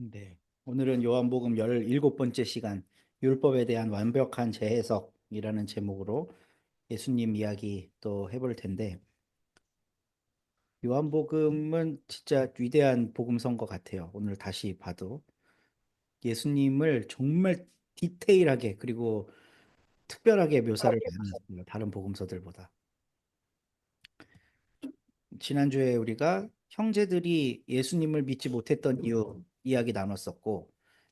네. 오늘은 요한복음 17번째 시간, 율법에 대한 완벽한 재해석이라는 제목으로 예수님 이야기 또 해볼 텐데, 요한복음은 진짜 위대한 복음서인 것 같아요. 오늘 다시 봐도. 예수님을 정말 디테일하게 그리고 특별하게 묘사를 많이 했어요. 다른 복음서들보다. 지난주에 우리가 형제들이 예수님을 믿지 못했던 이유 이야기 나눴었고,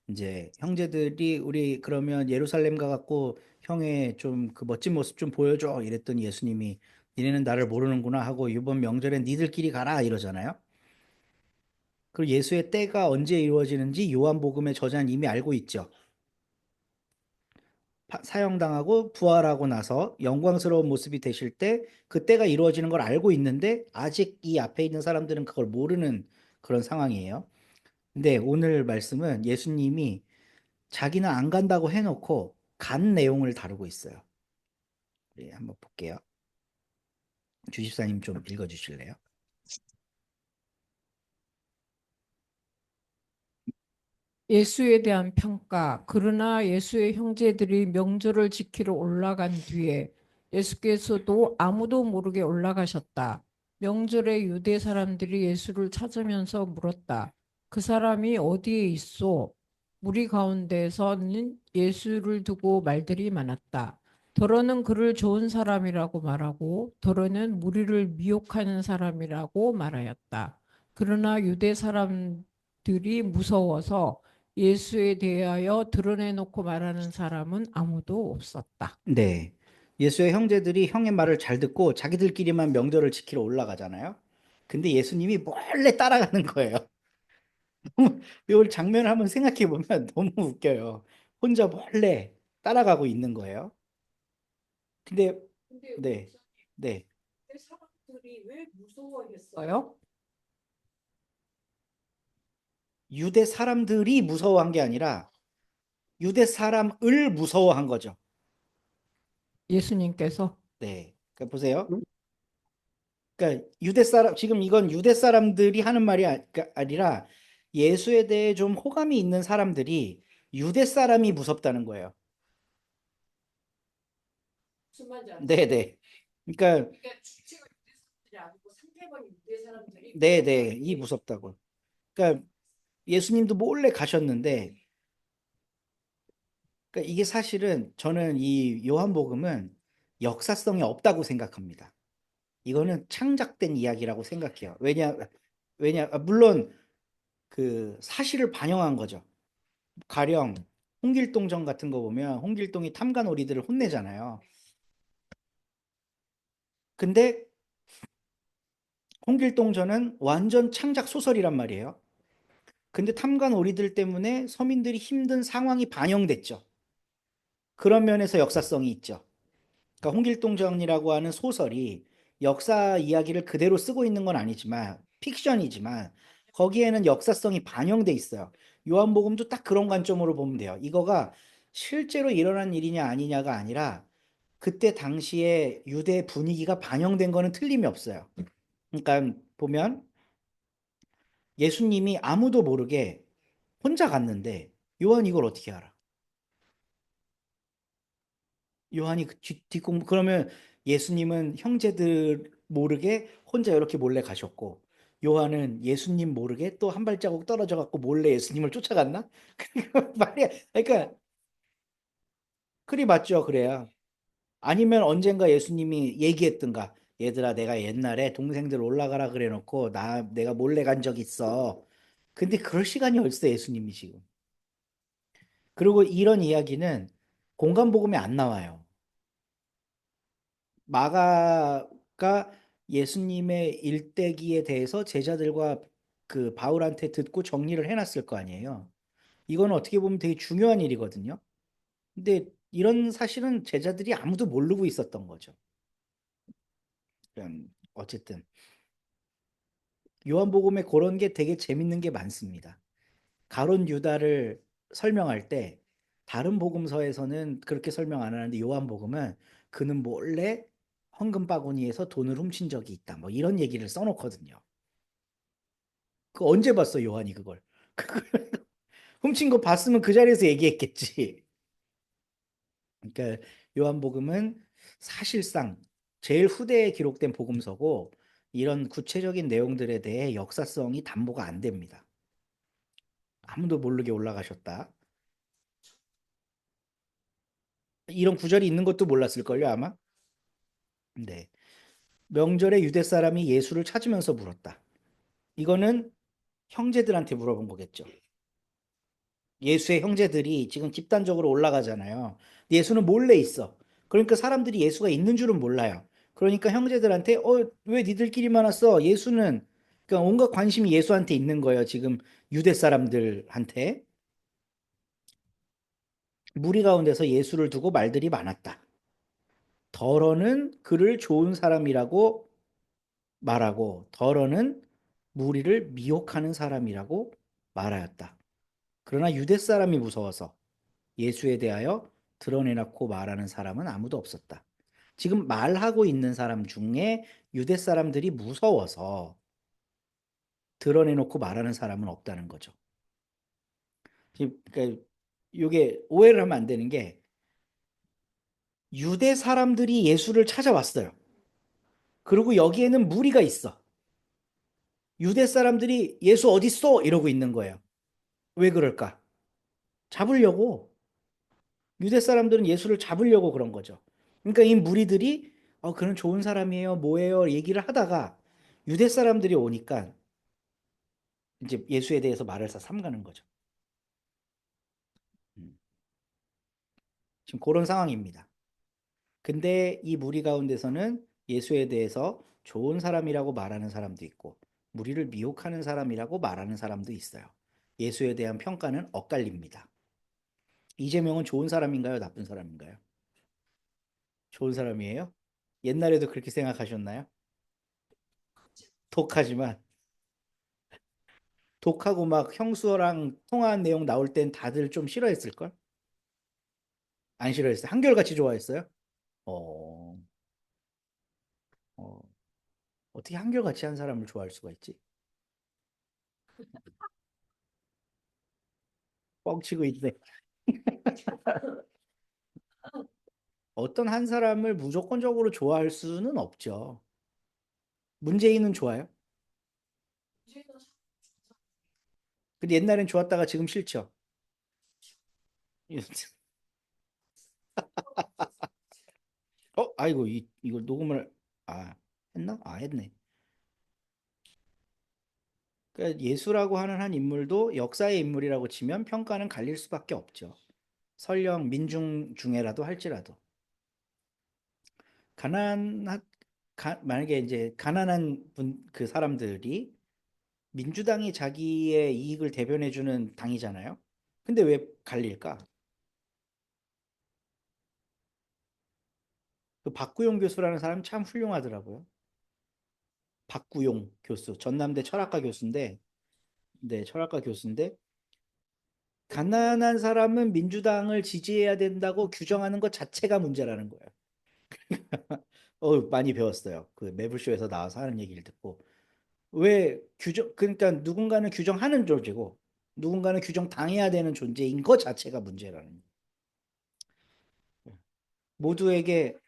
이제 형제들이 우리 그러면 예루살렘 가갖고 형의 좀 그 멋진 모습 좀 보여줘 이랬더니 예수님이 니네는 나를 모르는구나 하고 이번 명절엔 니들끼리 가라 이러잖아요. 그리고 예수의 때가 언제 이루어지는지 요한복음의 저자는 이미 알고 있죠. 사형당하고 부활하고 나서 영광스러운 모습이 되실 때 그때가 이루어지는 걸 알고 있는데 아직 이 앞에 있는 사람들은 그걸 모르는 그런 상황이에요. 근데 오늘 말씀은 예수님이 자기는 안 간다고 해놓고 간 내용을 다루고 있어요. 네, 한번 볼게요. 주십사님 좀 읽어주실래요? 예수에 대한 평가. 그러나 예수의 형제들이 명절을 지키러 올라간 뒤에 예수께서도 아무도 모르게 올라가셨다. 명절에 유대 사람들이 예수를 찾으면서 물었다. 그 사람이 어디에 있어? 무리 가운데서는 예수를 두고 말들이 많았다. 더러는 그를 좋은 사람이라고 말하고 더러는 무리를 미혹하는 사람이라고 말하였다. 그러나 유대 사람들이 무서워서 예수에 대하여 드러내놓고 말하는 사람은 아무도 없었다. 네. 예수의 형제들이 형의 말을 잘 듣고 자기들끼리만 명절을 지키러 올라가잖아요. 근데 예수님이 몰래 따라가는 거예요. 이 장면을 한번 생각해 보면 너무 웃겨요. 혼자 몰래 따라가고 있는 거예요. 근데 근데 네, 목사님, 네. 사람들이 왜 무서워했어요? 유대 사람들이 무서워한 게 아니라 유대 사람을 무서워한 거죠. 예수님께서. 네. 그러니까 보세요. 그러니까 유대 사람 지금 이건 유대 사람들이 하는 말이 그러니까 아니라 예수에 대해 좀 호감이 있는 사람들이 유대 사람이 무섭다는 거예요. 무슨 말인지 네, 알겠어요. 네. 그러니까 그러니까 주체가 유대 사람들이 아니고 상대방 유대 사람들이 네, 네. 무섭다는 이 얘기. 무섭다고. 그러니까 예수님도 몰래 가셨는데 그러니까 이게 사실은 저는 이 요한복음은 역사성이 없다고 생각합니다. 이거는 창작된 이야기라고 생각해요. 물론 그 사실을 반영한 거죠. 가령 홍길동전 같은 거 보면 홍길동이 탐관오리들을 혼내잖아요. 근데 홍길동전은 완전 창작 소설이란 말이에요. 근데 탐관오리들 때문에 서민들이 힘든 상황이 반영됐죠. 그런 면에서 역사성이 있죠. 그러니까 홍길동전이라고 하는 소설이 역사 이야기를 그대로 쓰고 있는 건 아니지만 픽션이지만 거기에는 역사성이 반영돼 있어요. 요한복음도 딱 그런 관점으로 보면 돼요. 이거가 실제로 일어난 일이냐 아니냐가 아니라 그때 당시에 유대 분위기가 반영된 거는 틀림이 없어요. 그러니까 보면 예수님이 아무도 모르게 혼자 갔는데 요한이 이걸 어떻게 알아? 요한이 뒷공 그러면 예수님은 형제들 모르게 혼자 이렇게 몰래 가셨고 요한은 예수님 모르게 또 한 발자국 떨어져 갖고 몰래 예수님을 쫓아갔나? 말이야. 그러니까 그리 맞죠. 그래야. 아니면 언젠가 예수님이 얘기했던가. 얘들아 내가 옛날에 동생들 올라가라 그래 놓고 내가 몰래 간 적 있어. 근데 그럴 시간이 어딨어 예수님이 지금. 그리고 이런 이야기는 공간복음에 안 나와요. 마가가 예수님의 일대기에 대해서 제자들과 그 바울한테 듣고 정리를 해놨을 거 아니에요. 이건 어떻게 보면 되게 중요한 일이거든요. 근데 이런 사실은 제자들이 아무도 모르고 있었던 거죠. 어쨌든 요한복음에 그런 게 되게 재밌는 게 많습니다. 가론 유다를 설명할 때 다른 복음서에서는 그렇게 설명 안 하는데 요한복음은 그는 몰래 헌금 바구니에서 돈을 훔친 적이 있다. 뭐 이런 얘기를 써놓거든요. 그 언제 봤어 요한이 그걸? 훔친 거 봤으면 그 자리에서 얘기했겠지. 그러니까 요한복음은 사실상 제일 후대에 기록된 복음서고 이런 구체적인 내용들에 대해 역사성이 담보가 안 됩니다. 아무도 모르게 올라가셨다. 이런 구절이 있는 것도 몰랐을걸요, 아마? 네. 명절에 유대 사람이 예수를 찾으면서 물었다. 이거는 형제들한테 물어본 거겠죠. 예수의 형제들이 지금 집단적으로 올라가잖아요. 예수는 몰래 있어. 그러니까 사람들이 예수가 있는 줄은 몰라요. 그러니까 형제들한테 왜 니들끼리만 왔어? 예수는 그러니까 온갖 관심이 예수한테 있는 거예요. 지금 유대 사람들한테 무리 가운데서 예수를 두고 말들이 많았다. 더러는 그를 좋은 사람이라고 말하고 더러는 무리를 미혹하는 사람이라고 말하였다. 그러나 유대 사람이 무서워서 예수에 대하여 드러내놓고 말하는 사람은 아무도 없었다. 지금 말하고 있는 사람 중에 유대 사람들이 무서워서 드러내놓고 말하는 사람은 없다는 거죠. 그러니까 이게 오해를 하면 안 되는 게 유대 사람들이 예수를 찾아왔어요. 그리고 여기에는 무리가 있어. 유대 사람들이 예수 어디 있어? 이러고 있는 거예요. 왜 그럴까? 잡으려고. 유대 사람들은 예수를 잡으려고 그런 거죠. 그러니까 이 무리들이 그는 좋은 사람이에요. 뭐예요? 얘기를 하다가 유대 사람들이 오니까 이제 예수에 대해서 말을 다 삼가는 거죠. 음, 지금 그런 상황입니다. 근데 이 무리 가운데서는 예수에 대해서 좋은 사람이라고 말하는 사람도 있고 무리를 미혹하는 사람이라고 말하는 사람도 있어요. 예수에 대한 평가는 엇갈립니다. 이재명은 좋은 사람인가요? 나쁜 사람인가요? 좋은 사람이에요? 옛날에도 그렇게 생각하셨나요? 독하지만 독하고 막 형수랑 통화한 내용 나올 땐 다들 좀 싫어했을걸? 안 싫어했어요? 한결같이 좋아했어요? 어, 어, 어떻게 한결같이 한 사람을 좋아할 수가 있지? 뻥치고 있네. 어떤 한 사람을 무조건적으로 좋아할 수는 없죠. 문재인은 좋아요. 근데 옛날엔 좋았다가 지금 싫죠. 아이고, 이거 녹음을, 아, 했나? 했네. 그러니까 예수라고 하는 한 인물도 역사의 인물이라고 치면 평가는 갈릴 수밖에 없죠. 설령 민중 중에라도 할지라도. 가난한, 만약에 이제 가난한 그 사람들이 민주당이 자기의 이익을 대변해주는 당이잖아요. 근데 왜 갈릴까? 그 박구용 교수라는 사람 참 훌륭하더라고요. 박구용 교수, 전남대 철학과 교수인데, 네, 철학과 교수인데, 가난한 사람은 민주당을 지지해야 된다고 규정하는 것 자체가 문제라는 거예요. 많이 배웠어요. 그 매불쇼에서 나와서 하는 얘기를 듣고. 왜 그러니까 누군가는 규정하는 존재고, 누군가는 규정당해야 되는 존재인 것 자체가 문제라는 거예요. 모두에게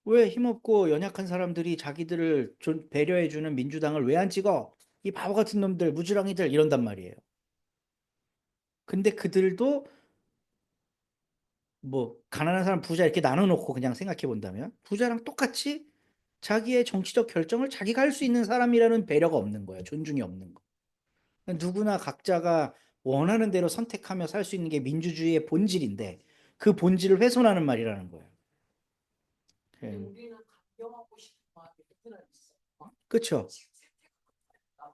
왜 힘없고 연약한 사람들이 자기들을 배려해주는 민주당을 왜 안 찍어? 이 바보 같은 놈들, 무지랑이들 이런단 말이에요. 근데 그들도 뭐 가난한 사람 부자 이렇게 나눠놓고 그냥 생각해 본다면 부자랑 똑같이 자기의 정치적 결정을 자기가 할 수 있는 사람이라는 배려가 없는 거예요. 존중이 없는 거. 누구나 각자가 원하는 대로 선택하며 살 수 있는 게 민주주의의 본질인데 그 본질을 훼손하는 말이라는 거예요. 근데 예. 우리는 감경하고 싶은 마음이 누구나 있어. 그렇죠.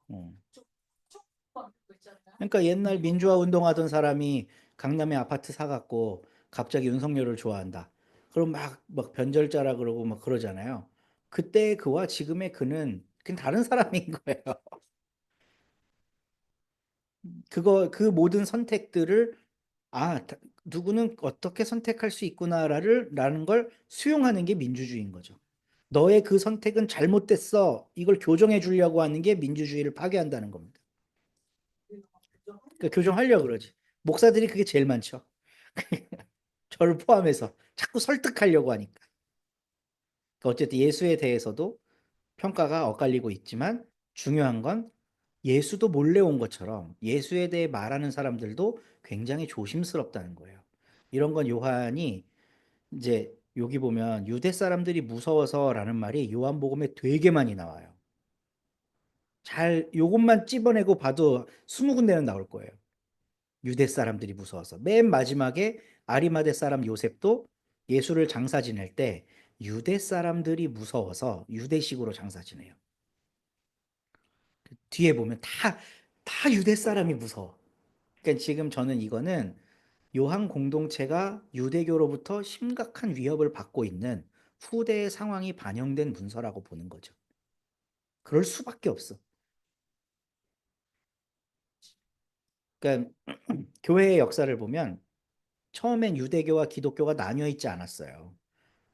어. 조금만 그거 있잖아요. 그러니까 옛날 민주화 운동하던 사람이 강남에 아파트 사갖고 갑자기 윤석열을 좋아한다. 그럼 막 변절자라 그러고 막 그러잖아요. 그때 그와 지금의 그는 그냥 다른 사람인 거예요. 그 모든 선택들을 누구는 어떻게 선택할 수 있구나라는 걸 수용하는 게 민주주의인 거죠. 너의 그 선택은 잘못됐어. 이걸 교정해 주려고 하는 게 민주주의를 파괴한다는 겁니다. 그러니까 교정하려고 그러지. 목사들이 그게 제일 많죠. 저를 포함해서 자꾸 설득하려고 하니까. 그러니까 어쨌든 예수에 대해서도 평가가 엇갈리고 있지만 중요한 건 예수도 몰래 온 것처럼 예수에 대해 말하는 사람들도 굉장히 조심스럽다는 거예요. 이런 건 요한이 이제 여기 보면 유대 사람들이 무서워서라는 말이 요한복음에 되게 많이 나와요. 잘 요것만 찝어내고 봐도 20군데는 나올 거예요. 유대 사람들이 무서워서. 맨 마지막에 아리마대 사람 요셉도 예수를 장사 지낼 때 유대 사람들이 무서워서 유대식으로 장사 지내요. 뒤에 보면 다 유대 사람이 무서워. 그러니까 지금 저는 이거는 요한 공동체가 유대교로부터 심각한 위협을 받고 있는 후대의 상황이 반영된 문서라고 보는 거죠. 그럴 수밖에 없어. 그러니까 교회의 역사를 보면 처음엔 유대교와 기독교가 나뉘어 있지 않았어요.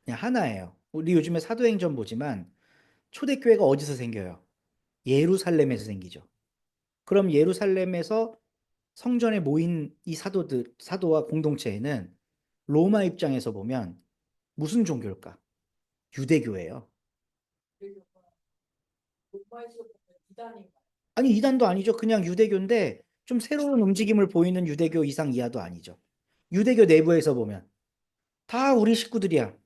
그냥 하나예요. 우리 요즘에 사도행전 보지만 초대교회가 어디서 생겨요? 예루살렘에서 생기죠. 그럼 예루살렘에서 성전에 모인 이 사도와 공동체에는 로마 입장에서 보면 무슨 종교일까? 유대교예요. 로마에서 보면 이단인가. 아니, 이단도 아니죠. 그냥 유대교인데 좀 새로운 움직임을 보이는 유대교 이상 이하도 아니죠. 유대교 내부에서 보면 다 우리 식구들이야.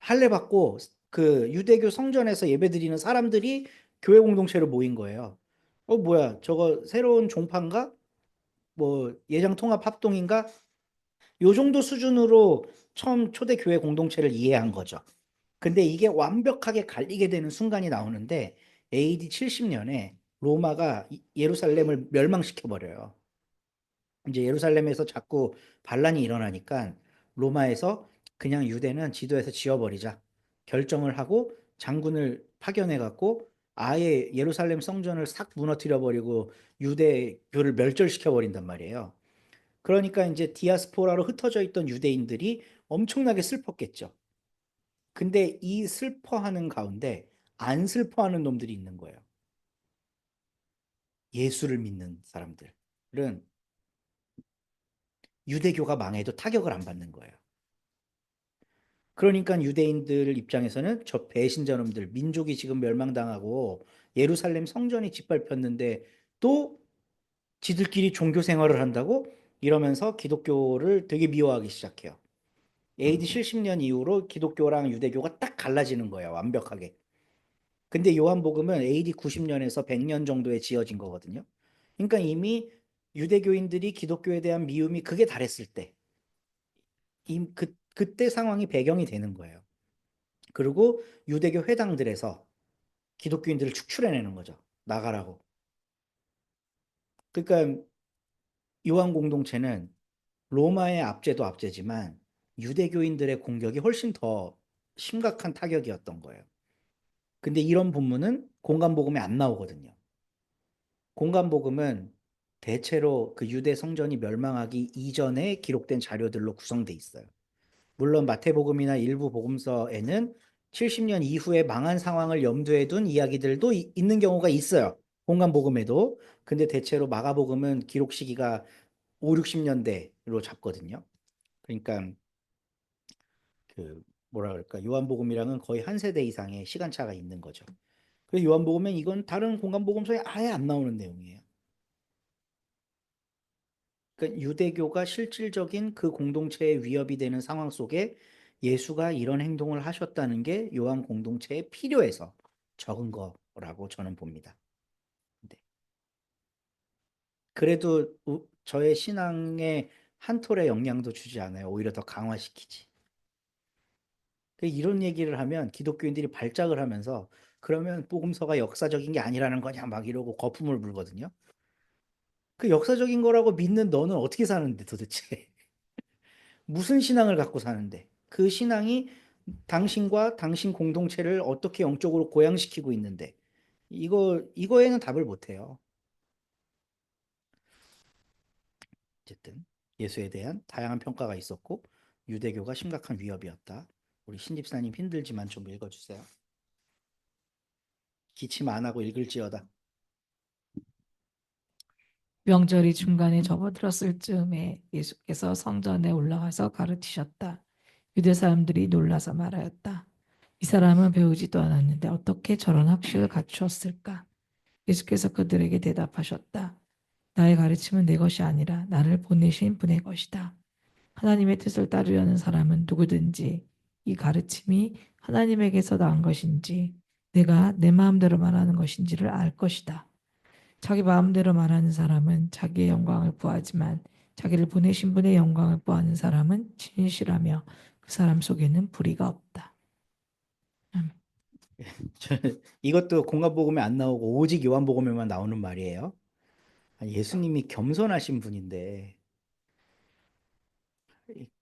할례 받고 그 유대교 성전에서 예배드리는 사람들이 교회 공동체로 모인 거예요. 뭐야? 저거 새로운 종파인가? 뭐 예장 통합 합동인가? 요 정도 수준으로 처음 초대 교회 공동체를 이해한 거죠. 근데 이게 완벽하게 갈리게 되는 순간이 나오는데 AD 70년에 로마가 예루살렘을 멸망시켜 버려요. 이제 예루살렘에서 자꾸 반란이 일어나니까 로마에서 그냥 유대는 지도에서 지워버리자 결정을 하고 장군을 파견해 갖고 아예 예루살렘 성전을 싹 무너뜨려 버리고 유대교를 멸절시켜 버린단 말이에요. 그러니까 이제 디아스포라로 흩어져 있던 유대인들이 엄청나게 슬펐겠죠. 근데 이 슬퍼하는 가운데 안 슬퍼하는 놈들이 있는 거예요. 예수를 믿는 사람들은 유대교가 망해도 타격을 안 받는 거예요. 그러니까 유대인들 입장에서는 저 배신자 놈들, 민족이 지금 멸망당하고 예루살렘 성전이 짓밟혔는데 또 지들끼리 종교 생활을 한다고 이러면서 기독교를 되게 미워하기 시작해요. AD 70년 이후로 기독교랑 유대교가 딱 갈라지는 거예요. 완벽하게. 근데 요한복음은 AD 90년에서 100년 정도에 지어진 거거든요. 그러니까 이미 유대교인들이 기독교에 대한 미움이 극에 달했을 때, 그때 상황이 배경이 되는 거예요. 그리고 유대교 회당들에서 기독교인들을 축출해내는 거죠. 나가라고. 그러니까 요한 공동체는 로마의 압제도 압제지만 유대교인들의 공격이 훨씬 더 심각한 타격이었던 거예요. 근데 이런 본문은 공간복음에 안 나오거든요. 공간복음은 대체로 그 유대 성전이 멸망하기 이전에 기록된 자료들로 구성돼 있어요. 물론 마태복음이나 일부 복음서에는 70년 이후에 망한 상황을 염두에 둔 이야기들도 있는 경우가 있어요. 공간복음에도. 근데 대체로 마가복음은 기록 시기가 5, 60년대로 잡거든요. 그러니까 그 뭐라 그럴까? 요한복음이랑은 거의 한 세대 이상의 시간차가 있는 거죠. 그래서 요한복음은 이건 다른 공간복음서에 아예 안 나오는 내용이에요. 그러니까 유대교가 실질적인 그 공동체의 위협이 되는 상황 속에 예수가 이런 행동을 하셨다는 게 요한 공동체에 필요해서 적은 거라고 저는 봅니다. 네. 그래도 저의 신앙에 한 톨의 영향도 주지 않아요. 오히려 더 강화시키지. 이런 얘기를 하면 기독교인들이 발작을 하면서 그러면 복음서가 역사적인 게 아니라는 거냐 막 이러고 거품을 불거든요. 그 역사적인 거라고 믿는 너는 어떻게 사는데 도대체? 무슨 신앙을 갖고 사는데 그 신앙이 당신과 당신 공동체를 어떻게 영적으로 고양시키고 있는데 이거에는 답을 못 해요. 어쨌든 예수에 대한 다양한 평가가 있었고 유대교가 심각한 위협이었다. 우리 신집사님 힘들지만 좀 읽어주세요. 기침 안 하고 읽을지어다. 명절이 중간에 접어들었을 즈음에 예수께서 성전에 올라가서 가르치셨다. 유대 사람들이 놀라서 말하였다. 이 사람은 배우지도 않았는데 어떻게 저런 학식을 갖추었을까? 예수께서 그들에게 대답하셨다. 나의 가르침은 내 것이 아니라 나를 보내신 분의 것이다. 하나님의 뜻을 따르려는 사람은 누구든지 이 가르침이 하나님에게서 나온 것인지 내가 내 마음대로 말하는 것인지를 알 것이다. 자기 마음대로 말하는 사람은 자기의 영광을 구하지만 자기를 보내신 분의 영광을 구하는 사람은 진실하며 그 사람 속에는 불의가 없다. 이것도 공관복음에 안 나오고 오직 요한복음에만 나오는 말이에요. 아니, 예수님이 겸손하신 분인데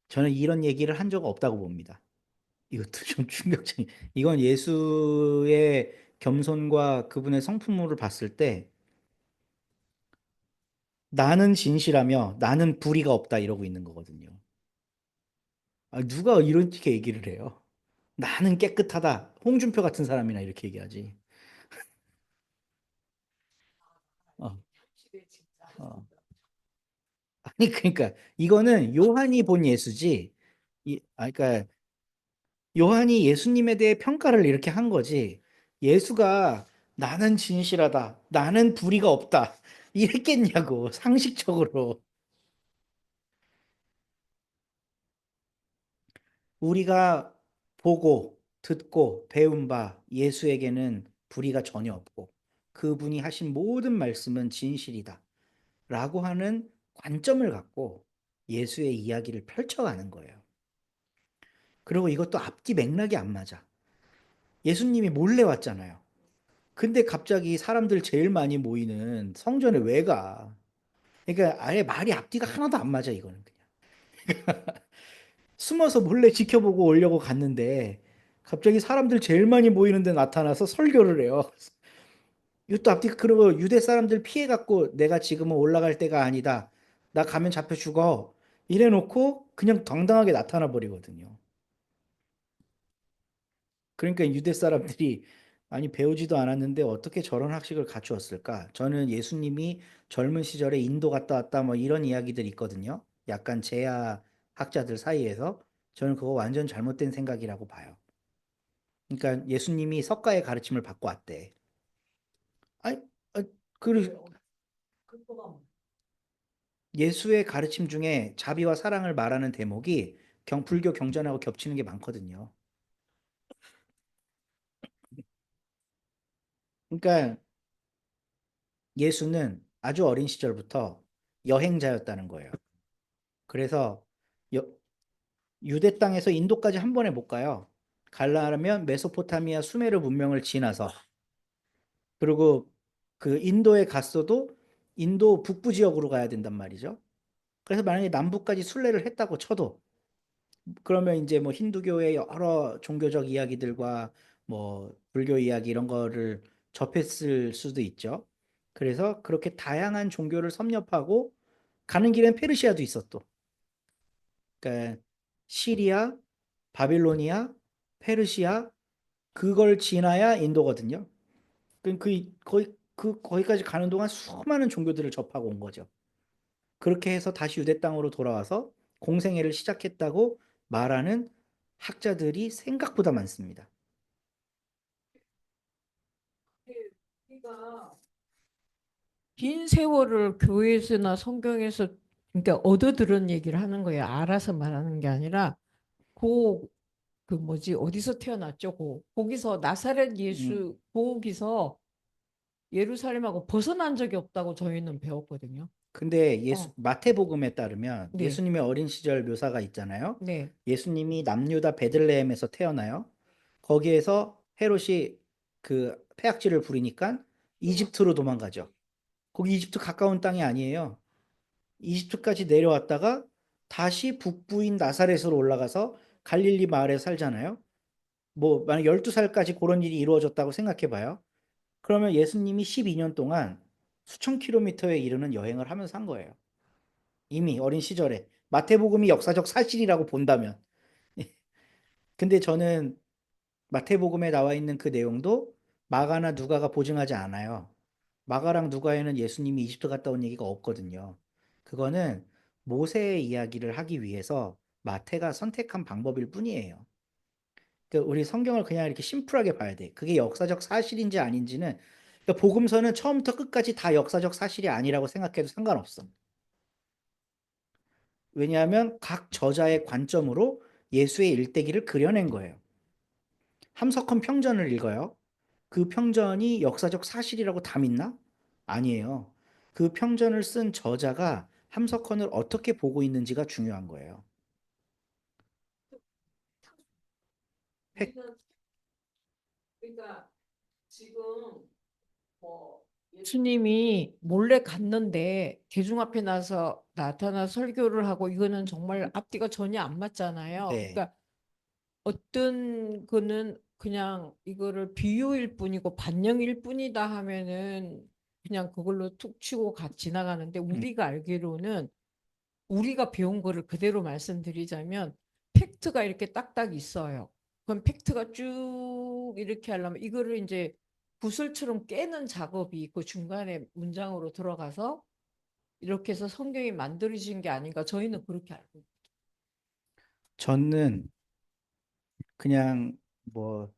저는 이런 얘기를 한 적 없다고 봅니다. 이것도 좀 충격적인. 이건 예수의 겸손과 그분의 성품을 봤을 때 나는 진실하며 나는 불의가 없다 이러고 있는 거거든요. 아, 누가 이렇게 얘기를 해요? 나는 깨끗하다. 홍준표 같은 사람이나 이렇게 얘기하지. 어, 시대 진짜. 어. 아니 그러니까 이거는 요한이 본 예수지. 그러니까 요한이 예수님에 대해 평가를 이렇게 한 거지. 예수가 나는 진실하다. 나는 불의가 없다. 이랬겠냐고 상식적으로. 우리가 보고 듣고 배운 바 예수에게는 불의가 전혀 없고 그분이 하신 모든 말씀은 진실이다. 라고 하는 관점을 갖고 예수의 이야기를 펼쳐가는 거예요. 그리고 이것도 앞뒤 맥락이 안 맞아. 예수님이 몰래 왔잖아요. 근데 갑자기 사람들 제일 많이 모이는 성전에 왜 가? 그러니까 아예 말이 앞뒤가 하나도 안 맞아, 이거는 그냥. 숨어서 몰래 지켜보고 오려고 갔는데 갑자기 사람들 제일 많이 모이는 데 나타나서 설교를 해요. 이것도 앞뒤가 그러고 유대 사람들 피해 갖고 내가 지금은 올라갈 때가 아니다. 나 가면 잡혀 죽어. 이래 놓고 그냥 당당하게 나타나 버리거든요. 그러니까 유대 사람들이 아니 배우지도 않았는데 어떻게 저런 학식을 갖추었을까? 저는 예수님이 젊은 시절에 인도 갔다 왔다 뭐 이런 이야기들이 있거든요. 약간 제야 학자들 사이에서 저는 그거 완전 잘못된 생각이라고 봐요. 그러니까 예수님이 석가의 가르침을 받고 왔대. 아니, 그 그거가 예수의 가르침 중에 자비와 사랑을 말하는 대목이 불교 경전하고 겹치는 게 많거든요. 그러니까 예수는 아주 어린 시절부터 여행자였다는 거예요. 그래서 여- 유대 땅에서 인도까지 한 번에 못 가요. 가려면 메소포타미아 수메르 문명을 지나서 그리고 그 인도에 갔어도 인도 북부 지역으로 가야 된단 말이죠. 그래서 만약에 남부까지 순례를 했다고 쳐도 그러면 이제 뭐 힌두교의 여러 종교적 이야기들과 뭐 불교 이야기 이런 거를 접했을 수도 있죠. 그래서 그렇게 다양한 종교를 섭렵하고 가는 길엔 페르시아도 있었또. 그러니까 시리아, 바빌로니아, 페르시아 그걸 지나야 인도거든요. 거기까지 가는 동안 수많은 종교들을 접하고 온 거죠. 그렇게 해서 다시 유대 땅으로 돌아와서 공생애를 시작했다고 말하는 학자들이 생각보다 많습니다. 우리가 긴 세월을 교회에서나 성경에서 그러니까 얻어 들은 얘기를 하는 거예요. 알아서 말하는 게 아니라 고 그 뭐지 어디서 태어났죠? 거기서 나사렛 음, 예수 거기서 예루살렘하고 벗어난 적이 없다고 저희는 배웠거든요. 근데 어, 마태복음에 따르면 네, 예수님의 어린 시절 묘사가 있잖아요. 네. 예수님이 남유다 베들레헴에서 태어나요. 거기에서 헤롯이 그 폐악질을 부리니까 이집트로 도망가죠. 거기 이집트 가까운 땅이 아니에요. 이집트까지 내려왔다가 다시 북부인 나사렛으로 올라가서 갈릴리 마을에 살잖아요. 뭐 만약 12살까지 그런 일이 이루어졌다고 생각해 봐요. 그러면 예수님이 12년 동안 수천 킬로미터에 이르는 여행을 하면서 산 거예요. 이미 어린 시절에. 마태복음이 역사적 사실이라고 본다면. 근데 저는 마태복음에 나와 있는 그 내용도 마가나 누가가 보증하지 않아요. 마가랑 누가에는 예수님이 이집트 갔다 온 얘기가 없거든요. 그거는 모세의 이야기를 하기 위해서 마태가 선택한 방법일 뿐이에요. 그러니까 우리 성경을 그냥 이렇게 심플하게 봐야 돼. 그게 역사적 사실인지 아닌지는, 그러니까 복음서는 처음부터 끝까지 다 역사적 사실이 아니라고 생각해도 상관없어. 왜냐하면 각 저자의 관점으로 예수의 일대기를 그려낸 거예요. 함석헌 평전을 읽어요. 그 평전이 역사적 사실이라고 다 믿나? 아니에요. 그 평전을 쓴 저자가 함석헌을 어떻게 보고 있는지가 중요한 거예요. 팩- 우리는 그러니까 지금 뭐 예수님이 몰래 갔는데 대중 앞에 나서 나타나 설교를 하고 이거는 정말 앞뒤가 전혀 안 맞잖아요. 네. 그러니까 어떤 거는 그냥 이거를 비유일 뿐이고 반영일 뿐이다 하면은 그냥 그걸로 툭 치고 지나가는데 우리가 알기로는 우리가 배운 거를 그대로 말씀드리자면 팩트가 이렇게 딱딱 있어요. 그럼 팩트가 쭉 이렇게 하려면 이거를 이제 구슬처럼 깨는 작업이 그 중간에 문장으로 들어가서 이렇게 해서 성경이 만들어진 게 아닌가 저희는 그렇게 알고 있어요. 저는 그냥 뭐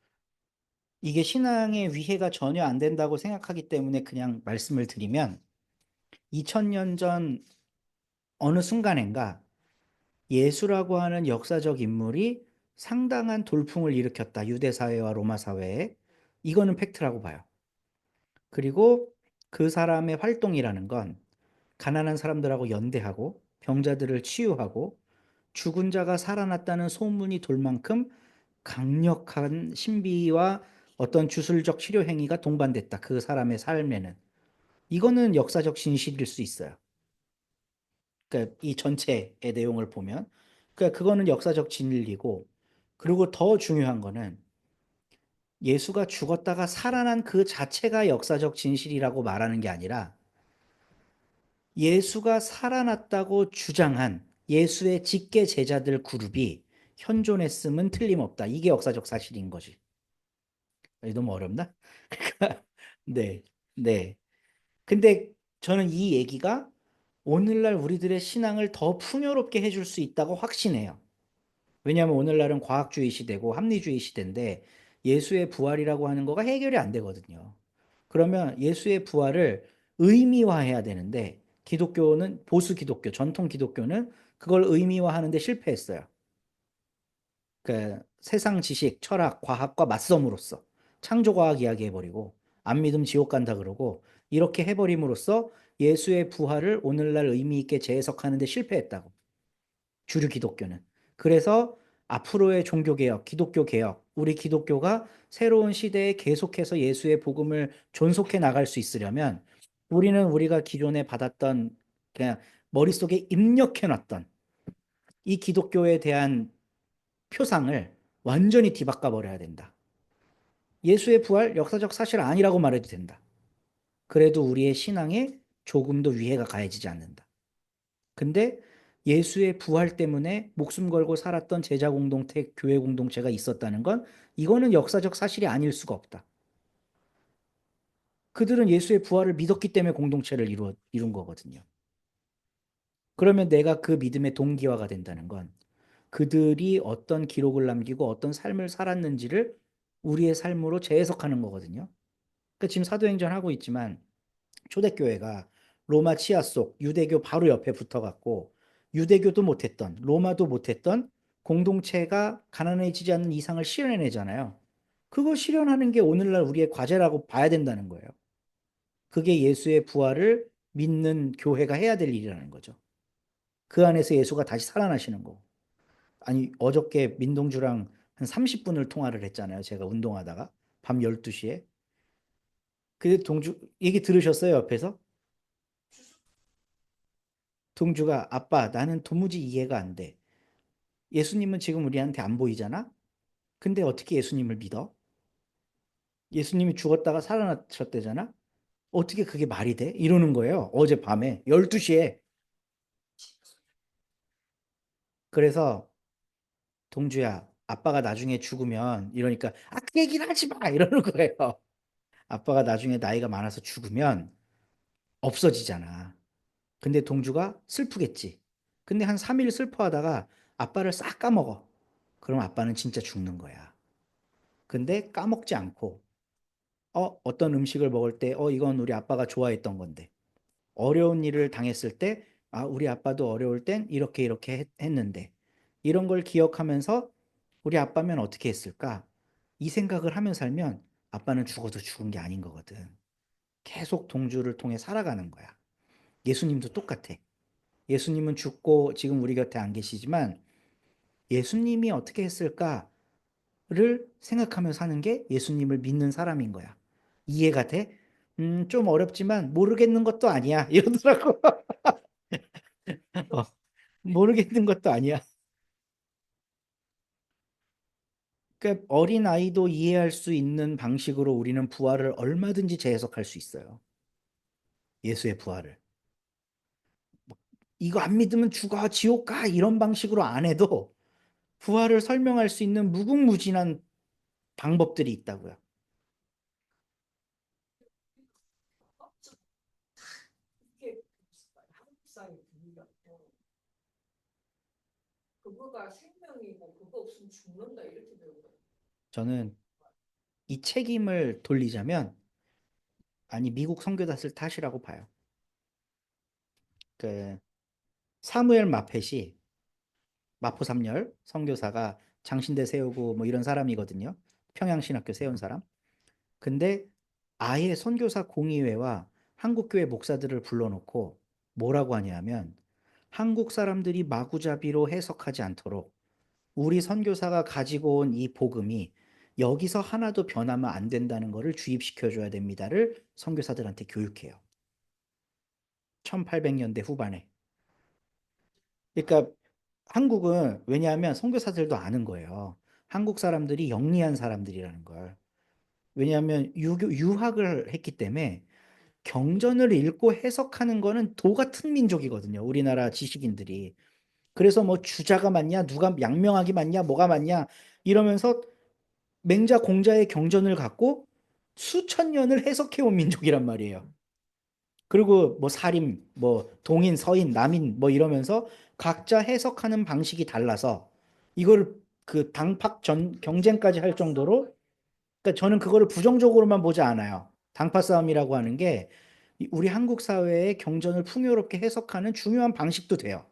이게 신앙의 위해가 전혀 안 된다고 생각하기 때문에 그냥 말씀을 드리면 2000년 전 어느 순간인가 예수라고 하는 역사적 인물이 상당한 돌풍을 일으켰다. 유대 사회와 로마 사회에. 이거는 팩트라고 봐요. 그리고 그 사람의 활동이라는 건 가난한 사람들하고 연대하고 병자들을 치유하고 죽은 자가 살아났다는 소문이 돌 만큼 강력한 신비와 어떤 주술적 치료 행위가 동반됐다. 그 사람의 삶에는. 이거는 역사적 진실일 수 있어요. 그러니까 이 전체의 내용을 보면. 그러니까 그거는 역사적 진리고, 그리고 더 중요한 거는 예수가 죽었다가 살아난 그 자체가 역사적 진실이라고 말하는 게 아니라 예수가 살아났다고 주장한 예수의 직계 제자들 그룹이 현존했음은 틀림없다. 이게 역사적 사실인 거지. 너무 어렵나? 네, 네. 근데 저는 이 얘기가 오늘날 우리들의 신앙을 더 풍요롭게 해줄 수 있다고 확신해요. 왜냐하면 오늘날은 과학주의 시대고 합리주의 시대인데 예수의 부활이라고 하는 거가 해결이 안 되거든요. 그러면 예수의 부활을 의미화해야 되는데 기독교는 보수 기독교, 전통 기독교는 그걸 의미화하는데 실패했어요. 그 세상 지식, 철학, 과학과 맞섬으로써 창조과학 이야기 해버리고 안 믿으면 지옥 간다 그러고 이렇게 해버림으로써 예수의 부활을 오늘날 의미 있게 재해석하는데 실패했다고. 주류 기독교는. 그래서 앞으로의 종교개혁, 기독교개혁, 우리 기독교가 새로운 시대에 계속해서 예수의 복음을 존속해 나갈 수 있으려면 우리는 우리가 기존에 받았던 그냥 머릿속에 입력해놨던 이 기독교에 대한 표상을 완전히 뒤바꿔 버려야 된다. 예수의 부활 역사적 사실 아니라고 말해도 된다. 그래도 우리의 신앙에 조금 더 위해가 가해지지 않는다. 근데 예수의 부활 때문에 목숨 걸고 살았던 제자 공동체, 교회 공동체가 있었다는 건 이거는 역사적 사실이 아닐 수가 없다. 그들은 예수의 부활을 믿었기 때문에 공동체를 이룬 거거든요. 그러면 내가 그 믿음의 동기화가 된다는 건 그들이 어떤 기록을 남기고 어떤 삶을 살았는지를 우리의 삶으로 재해석하는 거거든요. 그러니까 지금 사도행전 하고 있지만 초대교회가 로마 치하 속 유대교 바로 옆에 붙어갖고 유대교도 못했던 로마도 못했던 공동체가 가난해지지 않는 이상을 실현해내잖아요. 그거 실현하는 게 오늘날 우리의 과제라고 봐야 된다는 거예요. 그게 예수의 부활을 믿는 교회가 해야 될 일이라는 거죠. 그 안에서 예수가 다시 살아나시는 거. 아니 어저께 민동주랑 한 30분을 통화를 했잖아요. 제가 운동하다가 밤 12시에. 그 동주 얘기 들으셨어요, 옆에서? 동주가 아빠 나는 도무지 이해가 안 돼. 예수님은 지금 우리한테 안 보이잖아? 근데 어떻게 예수님을 믿어? 예수님이 죽었다가 살아나셨대잖아? 어떻게 그게 말이 돼? 이러는 거예요. 어젯밤에 12시에. 그래서 동주야 아빠가 나중에 죽으면 이러니까 그 얘기를 하지 마 이러는 거예요. 아빠가 나중에 나이가 많아서 죽으면 없어지잖아. 근데 동주가 슬프겠지. 근데 한 3일 슬퍼하다가 아빠를 싹 까먹어. 그럼 아빠는 진짜 죽는 거야. 근데 까먹지 않고, 어떤 음식을 먹을 때, 이건 우리 아빠가 좋아했던 건데. 어려운 일을 당했을 때, 우리 아빠도 어려울 땐 이렇게 이렇게 했는데. 이런 걸 기억하면서 우리 아빠면 어떻게 했을까? 이 생각을 하며 살면 아빠는 죽어도 죽은 게 아닌 거거든. 계속 동주를 통해 살아가는 거야. 예수님도 똑같아. 예수님은 죽고 지금 우리 곁에 안 계시지만 예수님이 어떻게 했을까를 생각하며 사는 게 예수님을 믿는 사람인 거야. 이해가 돼? 좀 어렵지만 모르겠는 것도 아니야. 이러더라고. 어, 모르겠는 것도 아니야. 그러니까 어린 아이도 이해할 수 있는 방식으로 우리는 부활을 얼마든지 재해석할 수 있어요. 예수의 부활을. 이거 안 믿으면 죽어, 지옥 가, 이런 방식으로 안 해도 부활을 설명할 수 있는 무궁무진한 방법들이 있다고요. 이게 한국사의 분위기가 그거가 생명이고 그거 없으면 죽는다 이렇게 배우거든요. 저는 이 책임을 돌리자면, 아니, 미국 선교사들 탓이라고 봐요. 그 사무엘 마펫이 마포 3열 선교사가 장신대 세우고 뭐 이런 사람이거든요. 평양신학교 세운 사람. 근데 아예 선교사 공의회와 한국교회 목사들을 불러놓고 뭐라고 하냐면, 한국 사람들이 마구잡이로 해석하지 않도록 우리 선교사가 가지고 온 이 복음이 여기서 하나도 변하면 안 된다는 것을 주입시켜 줘야 됩니다를 선교사들한테 교육해요. 1800년대 후반에. 그러니까 한국은, 왜냐하면 선교사들도 아는 거예요. 한국 사람들이 영리한 사람들이라는 걸. 왜냐하면 유학을 했기 때문에 경전을 읽고 해석하는 거는 도 같은 민족이거든요. 우리나라 지식인들이. 그래서 뭐 주자가 맞냐, 누가 양명하기 맞냐, 뭐가 맞냐 이러면서 맹자 공자의 경전을 갖고 수천 년을 해석해 온 민족이란 말이에요. 그리고 뭐 사림, 뭐 동인, 서인, 남인 뭐 이러면서 각자 해석하는 방식이 달라서 이걸 그 당팍 경쟁까지 할 정도로, 그러니까 저는 그거를 부정적으로만 보지 않아요. 당파 싸움이라고 하는 게 우리 한국 사회의 경전을 풍요롭게 해석하는 중요한 방식도 돼요.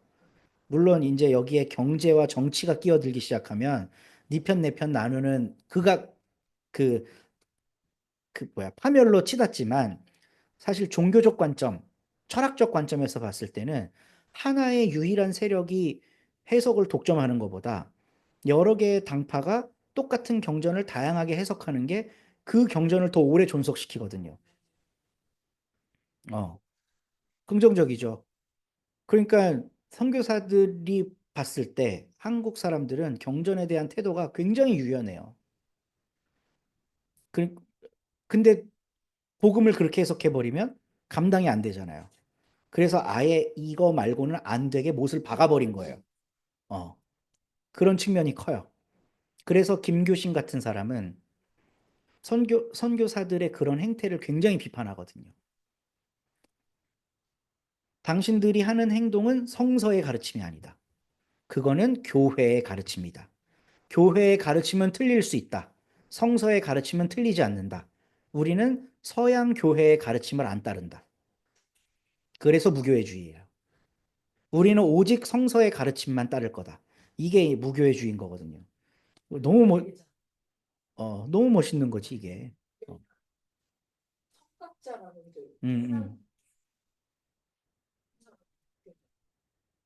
물론 이제 여기에 경제와 정치가 끼어들기 시작하면 네 편 내 편 나누는 그, 파멸로 치닫지만, 사실 종교적 관점, 철학적 관점에서 봤을 때는 하나의 유일한 세력이 해석을 독점하는 것보다 여러 개의 당파가 똑같은 경전을 다양하게 해석하는 게 그 경전을 더 오래 존속시키거든요. 어, 긍정적이죠. 그러니까 선교사들이 봤을 때 한국 사람들은 경전에 대한 태도가 굉장히 유연해요. 그- 근데 복음을 그렇게 해석해버리면 감당이 안 되잖아요. 그래서 아예 이거 말고는 안 되게 못을 박아버린 거예요. 어, 그런 측면이 커요. 그래서 김교신 같은 사람은 선교사들의 그런 행태를 굉장히 비판하거든요. 당신들이 하는 행동은 성서의 가르침이 아니다. 그거는 교회의 가르침이다. 교회의 가르침은 틀릴 수 있다. 성서의 가르침은 틀리지 않는다. 우리는 서양 교회의 가르침을 안 따른다. 그래서 무교회주의예요. 우리는 오직 성서의 가르침만 따를 거다. 이게 무교회주의인 거거든요. 너무 너무 멋있는 거지 이게. 어, 석각자라는 게 음, 음.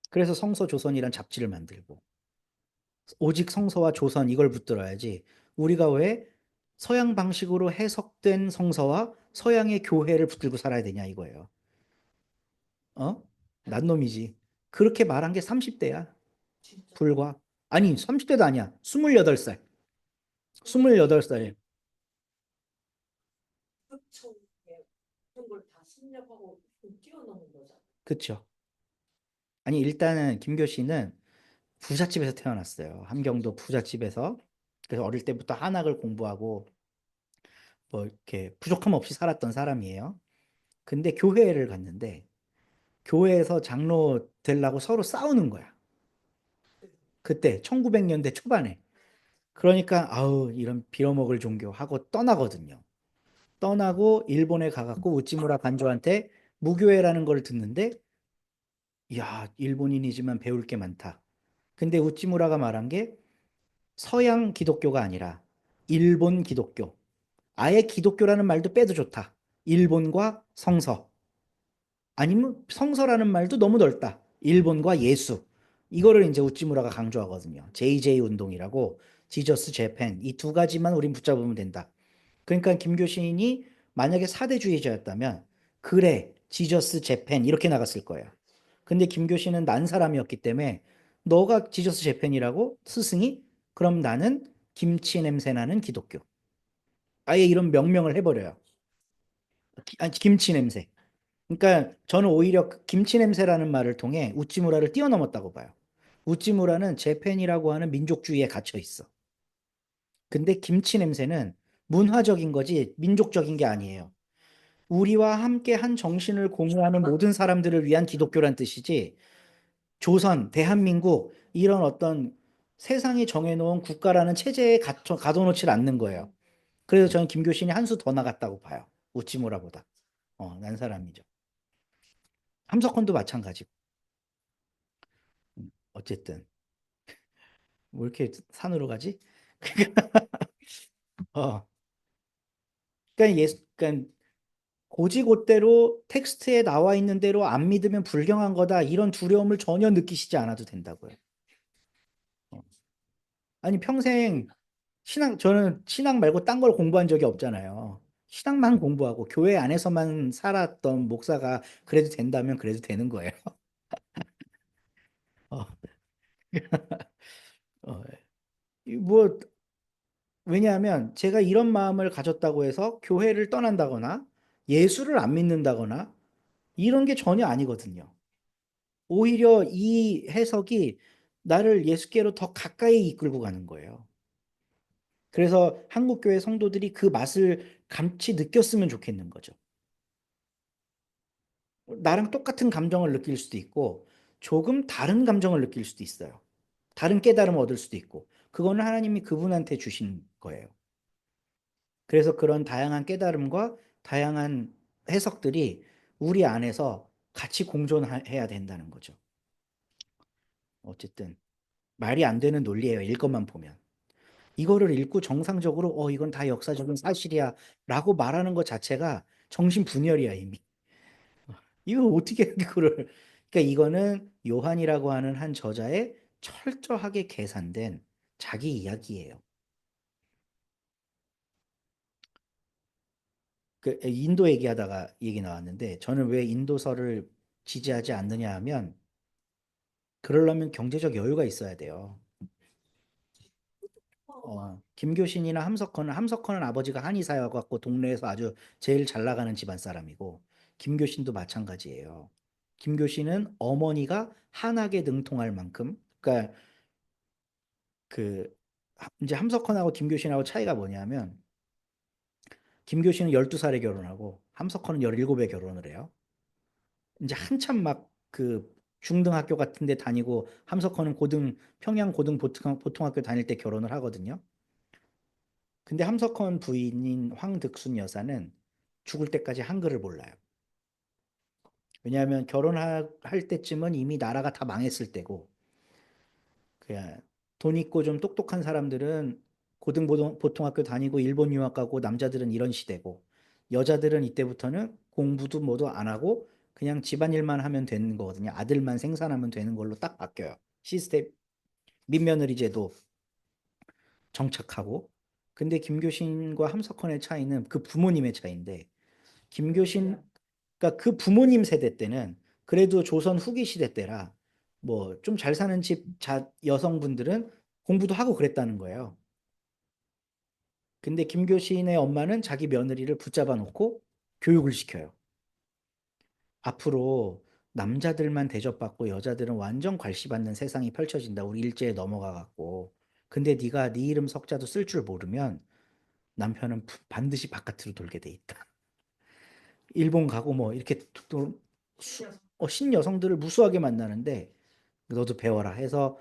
그래서 성서 조선이란 잡지를 만들고 오직 성서와 조선 이걸 붙들어야지. 우리가 왜 서양 방식으로 해석된 성서와 서양의 교회를 붙들고 살아야 되냐 이거예요. 어? 난 놈이지. 그렇게 말한 게 30대야. 진짜 불과. 아니, 30대도 아니야. 28살. 28살에. 흑청에 그런 걸 다 섭렵하고 뛰어넘은 거잖아. 그쵸. 아니, 일단은 김교 씨는 부잣집에서 태어났어요. 함경도 부잣집에서. 그래서 어릴 때부터 한학을 공부하고 뭐 이렇게 부족함 없이 살았던 사람이에요. 근데 교회를 갔는데 교회에서 장로 되려고 서로 싸우는 거야. 그때 1900년대 초반에. 그러니까 아우 이런 빌어먹을 종교 하고 떠나거든요. 떠나고 일본에 가갖고 우찌무라 간조한테 무교회라는 걸 듣는데 야 일본인이지만 배울 게 많다. 근데 우찌무라가 말한 게 서양 기독교가 아니라 일본 기독교. 아예 기독교라는 말도 빼도 좋다. 일본과 성서. 아니면 성서라는 말도 너무 넓다. 일본과 예수. 이거를 이제 우찌무라가 강조하거든요. JJ 운동이라고 지저스 재팬 이 두 가지만 우린 붙잡으면 된다. 그러니까 김교신이 만약에 사대주의자였다면 그래 지저스 재팬 이렇게 나갔을 거예요. 근데 김교신은 난 사람이었기 때문에 너가 지저스 재팬이라고 스승이 그럼 나는 김치 냄새 나는 기독교. 아예 이런 명명을 해버려요. 아니, 김치 냄새. 그러니까 저는 오히려 그 김치 냄새라는 말을 통해 우찌무라를 뛰어넘었다고 봐요. 우찌무라는 재팬이라고 하는 민족주의에 갇혀 있어. 근데 김치 냄새는 문화적인 거지 민족적인 게 아니에요. 우리와 함께 한 정신을 공유하는 모든 사람들을 위한 기독교란 뜻이지 조선, 대한민국 이런 어떤 세상이 정해놓은 국가라는 체제에 가둬놓질 않는 거예요. 그래서 저는 김교신이 한 수 더 나갔다고 봐요. 우찌무라보다. 난 사람이죠. 함석헌도 마찬가지고. 어쨌든 뭐 이렇게 산으로 가지? 어, 그러니까 고지고대로 텍스트에 나와 있는 대로 안 믿으면 불경한 거다 이런 두려움을 전혀 느끼시지 않아도 된다고요. 어. 아니 평생 저는 신앙 말고 딴 걸 공부한 적이 없잖아요. 신앙만 공부하고 교회 안에서만 살았던 목사가 그래도 된다면 그래도 되는 거예요. 어, 어, 뭐 왜냐하면 제가 이런 마음을 가졌다고 해서 교회를 떠난다거나 예수를 안 믿는다거나 이런 게 전혀 아니거든요. 오히려 이 해석이 나를 예수께로 더 가까이 이끌고 가는 거예요. 그래서 한국교회 성도들이 그 맛을 감치 느꼈으면 좋겠는 거죠. 나랑 똑같은 감정을 느낄 수도 있고 조금 다른 감정을 느낄 수도 있어요. 다른 깨달음을 얻을 수도 있고 그거는 하나님이 그분한테 주신 거예요. 그래서 그런 다양한 깨달음과 다양한 해석들이 우리 안에서 같이 공존해야 된다는 거죠. 어쨌든 말이 안 되는 논리예요. 읽것만 보면. 이거를 읽고 정상적으로 이건 다 역사적인 사실이야 라고 말하는 것 자체가 정신분열이야 이미. 이거 어떻게 그거를 그러니까 이거는 요한이라고 하는 한 저자의 철저하게 계산된 자기 이야기예요. 그 인도 얘기하다가 얘기 나왔는데 저는 왜 인도서를 지지하지 않느냐 하면 그러려면 경제적 여유가 있어야 돼요. 김교신이나 함석헌은 아버지가 한의사여갖고 동네에서 아주 제일 잘 나가는 집안 사람이고 김교신도 마찬가지예요. 김교신은 어머니가 한학에 능통할 만큼 그러니까 그 이제 함석헌하고 김교신하고 차이가 뭐냐면 김교신은 12살에 결혼하고 함석헌은 17에 결혼을 해요. 이제 한참 막 그 중등학교 같은 데 다니고 함석헌은 평양 고등 보통학교 다닐 때 결혼을 하거든요. 근데 함석헌 부인인 황득순 여사는 죽을 때까지 한글을 몰라요. 왜냐하면 결혼할 때쯤은 이미 나라가 다 망했을 때고 그냥 돈 있고 좀 똑똑한 사람들은 보통학교 다니고 일본 유학 가고 남자들은 이런 시대고 여자들은 이때부터는 공부도 뭐도 안 하고 그냥 집안일만 하면 되는 거거든요. 아들만 생산하면 되는 걸로 딱 바뀌어요. 시스템 민며느리 제도 정착하고 근데 김교신과 함석헌의 차이는 그 부모님의 차이인데 김교신 그러니까 그 부모님 세대 때는 그래도 조선 후기 시대 때라 뭐 좀 잘 사는 집 여성분들은 공부도 하고 그랬다는 거예요. 근데 김교신의 엄마는 자기 며느리를 붙잡아 놓고 교육을 시켜요. 앞으로 남자들만 대접받고 여자들은 완전 괄시받는 세상이 펼쳐진다. 우리 일제에 넘어가 갖고. 근데 네가 네 이름 석자도 쓸 줄 모르면 남편은 반드시 바깥으로 돌게 돼 있다. 일본 가고 뭐 이렇게 또 신여성들을 무수하게 만나는데 너도 배워라 해서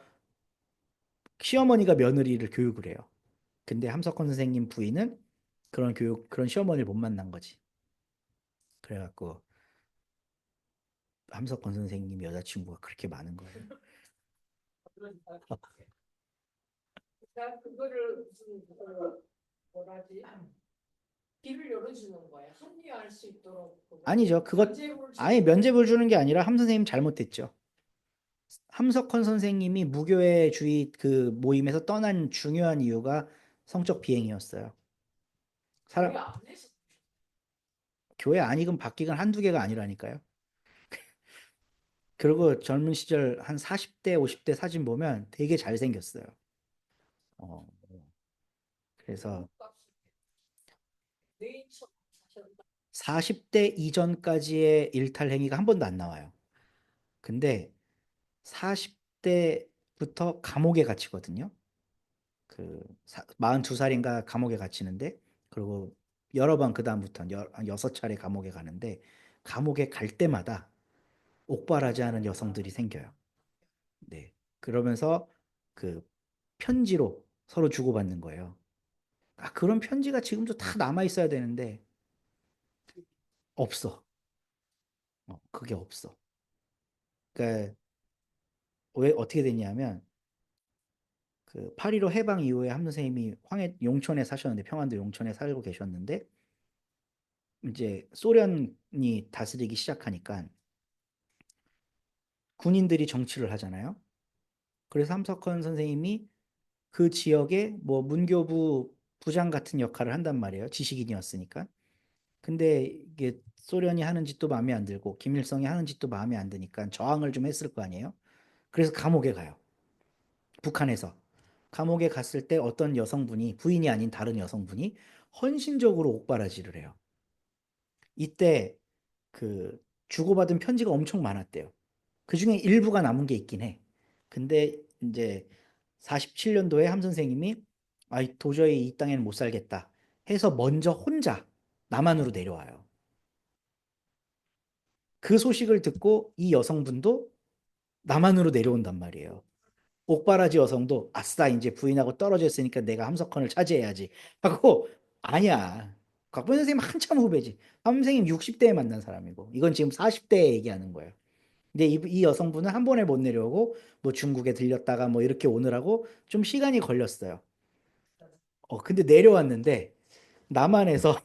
시어머니가 며느리를 교육을 해요. 근데 함석헌 선생님 부인은 그런 시어머니를 못 만난 거지. 그래갖고 함석헌 선생님 여자친구가 그렇게 많은 거예요. 그러니까 그러니까 그거를 무슨 뭐라지 길을 열어주는 거야. 합리화할 수 있도록. 아니죠. 아예 면죄부를 주는 게 아니라 함 선생님 잘못됐죠. 함석헌 선생님이 무교회주의 그 모임에서 떠난 중요한 이유가 성적 비행이었어요. 사람 안 해서 교회 안 익은 박기근 한두 개가 아니라니까요. 그리고 젊은 시절 한 40대, 50대 사진 보면 되게 잘생겼어요. 어, 그래서 네이처 사셨다. 40대 이전까지의 일탈 행위가 한 번도 안 나와요. 근데 40대부터 감옥에 갇히거든요. 그 42살인가 감옥에 갇히는데 그리고 여러 번 그다음부터 한 6차례 감옥에 가는데 감옥에 갈 때마다 옥바라지 하는 여성들이 생겨요. 네. 그러면서 그 편지로 서로 주고받는 거예요. 아, 그런 편지가 지금도 다 남아 있어야 되는데 없어. 그게 없어. 그러니까 왜 어떻게 됐냐면 그 8.15 해방 이후에 함 선생님이 용천에 사셨는데 평안도 용천에 살고 계셨는데 이제 소련이 다스리기 시작하니까 군인들이 정치를 하잖아요. 그래서 함석헌 선생님이 그 지역에 뭐 문교부 부장 같은 역할을 한단 말이에요. 지식인이었으니까. 근데 이게 소련이 하는 짓도 마음에 안 들고 김일성이 하는 짓도 마음에 안 드니까 저항을 좀 했을 거 아니에요. 그래서 감옥에 가요. 북한에서. 감옥에 갔을 때 어떤 여성분이 부인이 아닌 다른 여성분이 헌신적으로 옥바라지를 해요. 이때 그 주고받은 편지가 엄청 많았대요. 그 중에 일부가 남은 게 있긴 해. 근데 이제 47년도에 함 선생님이 아, 도저히 이 땅에는 못 살겠다 해서 먼저 혼자 남한으로 내려와요. 그 소식을 듣고 이 여성분도 남한으로 내려온단 말이에요. 옥바라지 여성도 아싸 이제 부인하고 떨어져 있으니까 내가 함석헌을 차지해야지 하고 아니야. 곽범 선생님 한참 후배지. 함 선생님 60대에 만난 사람이고 이건 지금 40대에 얘기하는 거예요. 근데 이 여성분은 한 번에 못 내려오고 뭐 중국에 들렸다가 뭐 이렇게 오느라고 좀 시간이 걸렸어요. 근데 내려왔는데 남한에서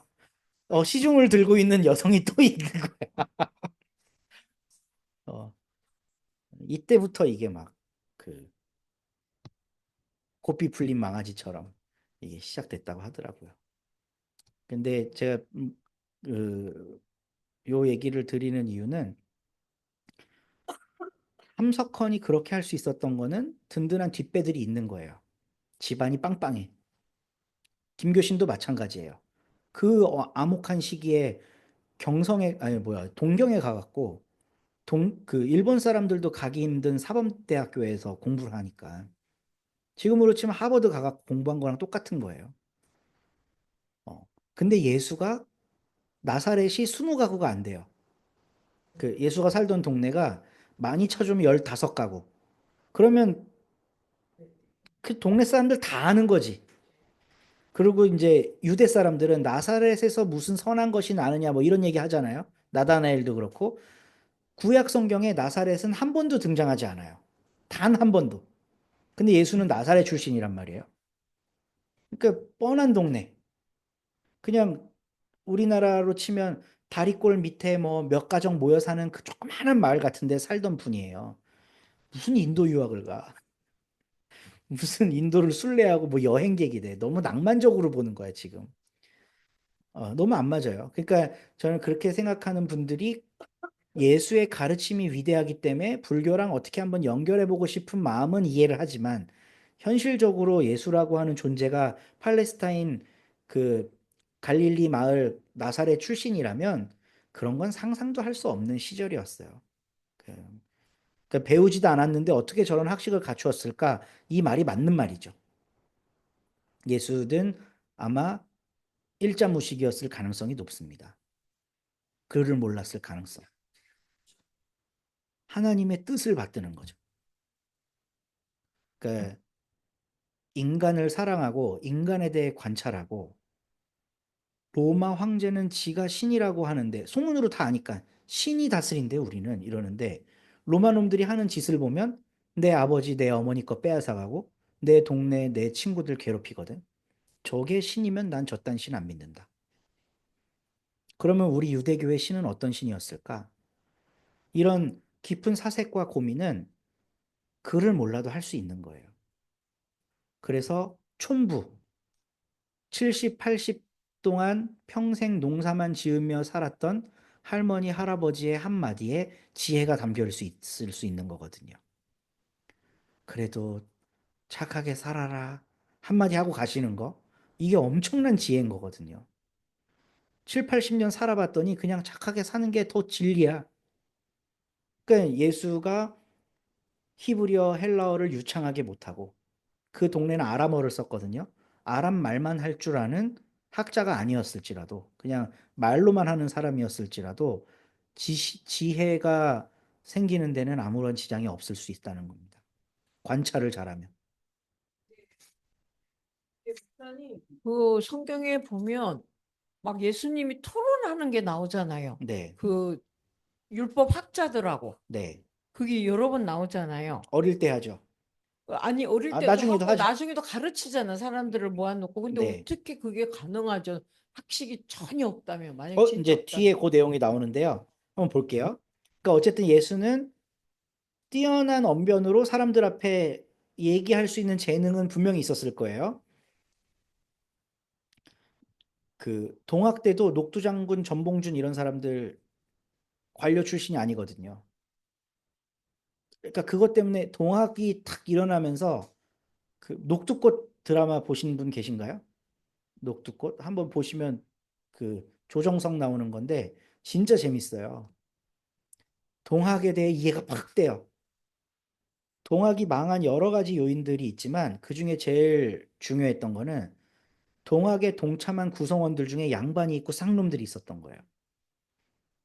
시중을 들고 있는 여성이 또 있는 거야. 어, 이때부터 이게 막 그 고삐 풀린 망아지처럼 이게 시작됐다고 하더라고요. 근데 제가 그, 요 얘기를 드리는 이유는 함석헌이 그렇게 할 수 있었던 거는 든든한 뒷배들이 있는 거예요. 집안이 빵빵해. 김교신도 마찬가지예요. 그 암흑한 시기에 경성에 아니 뭐야 동경에 가갖고 그 일본 사람들도 가기 힘든 사범대학교에서 공부를 하니까 지금으로 치면 하버드 가갖고 공부한 거랑 똑같은 거예요. 근데 예수가 나사렛이 20가구가 안 돼요. 그 예수가 살던 동네가 많이 쳐주면 15가구. 그러면 그 동네 사람들 다 아는 거지. 그리고 이제 유대 사람들은 나사렛에서 무슨 선한 것이 나느냐 뭐 이런 얘기 하잖아요. 나다나엘도 그렇고 구약 성경에 나사렛은 한 번도 등장하지 않아요. 단 한 번도. 근데 예수는 나사렛 출신이란 말이에요. 그러니까 뻔한 동네. 그냥 우리나라로 치면 다리골 밑에 뭐 몇 가정 모여 사는 그 조그마한 마을 같은데 살던 분이에요. 무슨 인도 유학을 가? 무슨 인도를 순례하고 뭐 여행객이 돼. 너무 낭만적으로 보는 거야, 지금. 너무 안 맞아요. 그러니까 저는 그렇게 생각하는 분들이 예수의 가르침이 위대하기 때문에 불교랑 어떻게 한번 연결해보고 싶은 마음은 이해를 하지만 현실적으로 예수라고 하는 존재가 팔레스타인 그 갈릴리 마을 나사렛 출신이라면 그런 건 상상도 할 수 없는 시절이었어요. 그러니까 배우지도 않았는데 어떻게 저런 학식을 갖추었을까? 이 말이 맞는 말이죠. 예수든 아마 일자무식이었을 가능성이 높습니다. 그를 몰랐을 가능성. 하나님의 뜻을 받드는 거죠. 그러니까 인간을 사랑하고 인간에 대해 관찰하고 로마 황제는 지가 신이라고 하는데 소문으로 다 아니까 신이 다스린대 우리는 이러는데 로마 놈들이 하는 짓을 보면 내 아버지 내 어머니 거 빼앗아가고 내 동네 내 친구들 괴롭히거든. 저게 신이면 난 저딴 신 안 믿는다. 그러면 우리 유대교의 신은 어떤 신이었을까? 이런 깊은 사색과 고민은 글을 몰라도 할 수 있는 거예요. 그래서 촌부 70, 80 동안 평생 농사만 지으며 살았던 할머니, 할아버지의 한마디에 지혜가 담겨 있을 수 있는 거거든요. 그래도 착하게 살아라. 한마디 하고 가시는 거. 이게 엄청난 지혜인 거거든요. 7, 80년 살아봤더니 그냥 착하게 사는 게 더 진리야. 그러니까 예수가 히브리어, 헬라어를 유창하게 못하고 그 동네는 아람어를 썼거든요. 아람 말만 할 줄 아는 학자가 아니었을지라도 그냥 말로만 하는 사람이었을지라도 지혜가 생기는 데는 아무런 지장이 없을 수 있다는 겁니다. 관찰을 잘하면. 그 성경에 보면 막 예수님이 토론하는 게 나오잖아요. 네, 그 율법 학자들하고 네. 그게 여러 번 나오잖아요. 어릴 때 하죠. 아니 어릴 아, 때도 나중에도 하고 하죠. 나중에도 가르치잖아 사람들을 모아놓고. 근데 네. 어떻게 그게 가능하죠? 학식이 전혀 없다며. 만약 진짜 이제 뒤에 그 내용이 나오는데요. 한번 볼게요. 그러니까 어쨌든 예수는 뛰어난 언변으로 사람들 앞에 얘기할 수 있는 재능은 분명히 있었을 거예요. 그 동학 때도 녹두장군, 전봉준 이런 사람들 관료 출신이 아니거든요. 그러니까 그것 때문에 동학이 탁 일어나면서 그 녹두꽃 드라마 보신 분 계신가요? 녹두꽃 한번 보시면 그 조정석 나오는 건데 진짜 재밌어요. 동학에 대해 이해가 팍 돼요. 동학이 망한 여러 가지 요인들이 있지만 그 중에 제일 중요했던 거는 동학에 동참한 구성원들 중에 양반이 있고 쌍놈들이 있었던 거예요.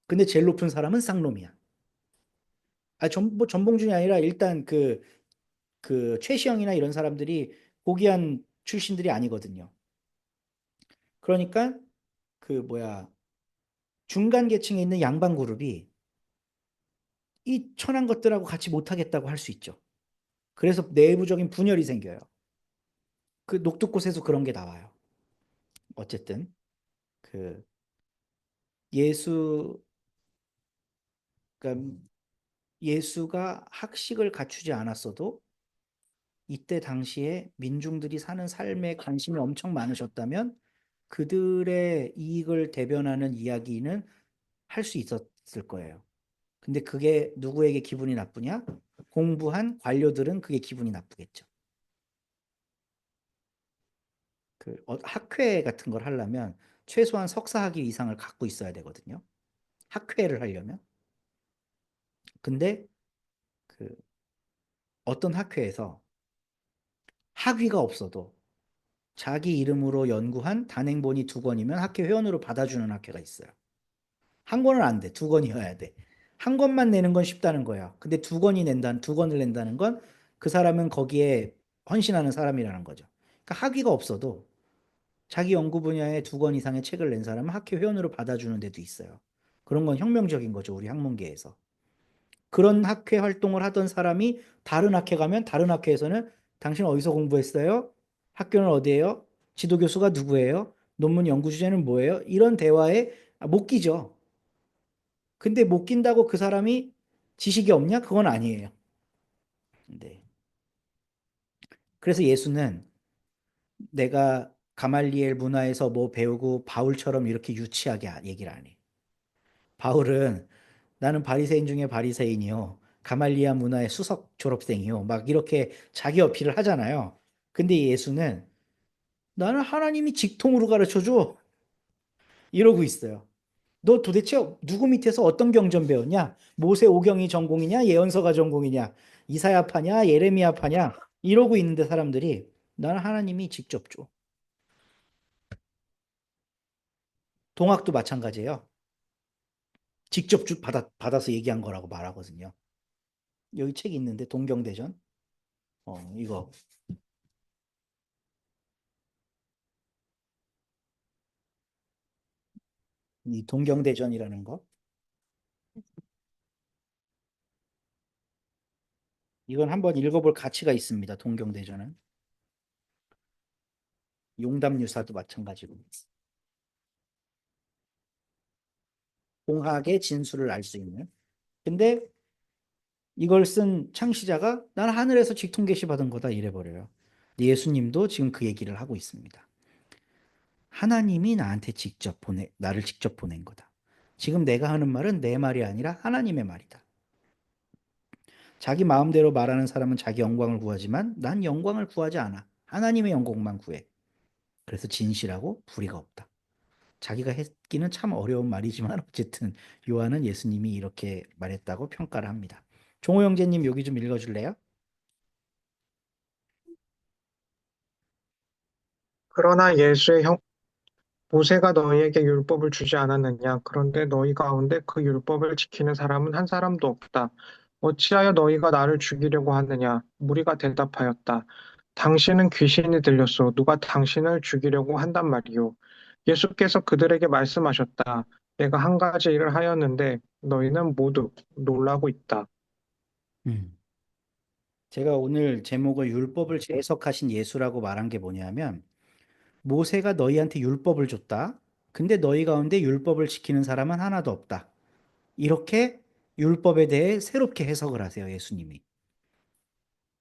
근데 제일 높은 사람은 쌍놈이야. 뭐 전봉준이 아니라 일단 그 최시영이나 이런 사람들이 고귀한 출신들이 아니거든요. 그러니까 그 뭐야 중간 계층에 있는 양반 그룹이 이 천한 것들하고 같이 못하겠다고 할 수 있죠. 그래서 내부적인 분열이 생겨요. 그 녹두꽃에서 그런 게 나와요. 어쨌든 그 예수 그러니까 예수가 학식을 갖추지 않았어도 이때 당시에 민중들이 사는 삶에 관심이 엄청 많으셨다면 그들의 이익을 대변하는 이야기는 할 수 있었을 거예요. 근데 그게 누구에게 기분이 나쁘냐? 공부한 관료들은 그게 기분이 나쁘겠죠. 학회 같은 걸 하려면 최소한 석사학위 이상을 갖고 있어야 되거든요. 학회를 하려면. 근데 그 어떤 학회에서 학위가 없어도 자기 이름으로 연구한 단행본이 2권이면 학회 회원으로 받아주는 학회가 있어요. 한 권은 안 돼. 2권이어야 돼. 한 권만 내는 건 쉽다는 거야. 근데 2권을 낸다는 건 그 사람은 거기에 헌신하는 사람이라는 거죠. 그러니까 학위가 없어도 자기 연구 분야에 2권 이상의 책을 낸 사람은 학회 회원으로 받아주는 데도 있어요. 그런 건 혁명적인 거죠. 우리 학문계에서. 그런 학회 활동을 하던 사람이 다른 학회 가면 다른 학회에서는 당신 어디서 공부했어요? 학교는 어디예요? 지도 교수가 누구예요? 논문 연구 주제는 뭐예요? 이런 대화에 못 끼죠. 근데 못 낀다고 그 사람이 지식이 없냐? 그건 아니에요. 네. 그래서 예수는 내가 가말리엘 문화에서 뭐 배우고 바울처럼 이렇게 유치하게 얘기를 안 해. 바울은 나는 바리새인 중에 바리새인이요. 가말리아 문화의 수석 졸업생이요. 막 이렇게 자기 어필을 하잖아요. 근데 예수는 나는 하나님이 직통으로 가르쳐 줘. 이러고 있어요. 너 도대체 누구 밑에서 어떤 경전 배웠냐? 모세 오경이 전공이냐? 예언서가 전공이냐? 이사야파냐? 예레미야파냐? 이러고 있는데 사람들이 나는 하나님이 직접 줘. 동학도 마찬가지예요. 직접 받아서 얘기한 거라고 말하거든요. 여기 책이 있는데 동경대전. 이거 이 동경대전이라는 거. 이건 한번 읽어볼 가치가 있습니다. 동경대전은. 용담유사도 마찬가지고. 공학의 진수를 알 수 있는. 근데 이걸 쓴 창시자가 난 하늘에서 직통 계시 받은 거다 이래버려요. 예수님도 지금 그 얘기를 하고 있습니다. 하나님이 나를 직접 보낸 거다. 지금 내가 하는 말은 내 말이 아니라 하나님의 말이다. 자기 마음대로 말하는 사람은 자기 영광을 구하지만 난 영광을 구하지 않아. 하나님의 영광만 구해. 그래서 진실하고 불의가 없다. 자기가 했기는 참 어려운 말이지만 어쨌든 요한은 예수님이 이렇게 말했다고 평가를 합니다. 종호 형제님 여기 좀 읽어줄래요? 그러나 모세가 너희에게 율법을 주지 않았느냐? 그런데 너희 가운데 그 율법을 지키는 사람은 한 사람도 없다. 어찌하여 너희가 나를 죽이려고 하느냐? 무리가 대답하였다. 당신은 귀신이 들렸소. 누가 당신을 죽이려고 한단 말이오. 예수께서 그들에게 말씀하셨다. 내가 한 가지 일을 하였는데 너희는 모두 놀라고 있다. 음. 제가 오늘 제목을 율법을 재해석하신 예수라고 말한 게 뭐냐면 모세가 너희한테 율법을 줬다. 근데 너희 가운데 율법을 지키는 사람은 하나도 없다. 이렇게 율법에 대해 새롭게 해석을 하세요, 예수님이.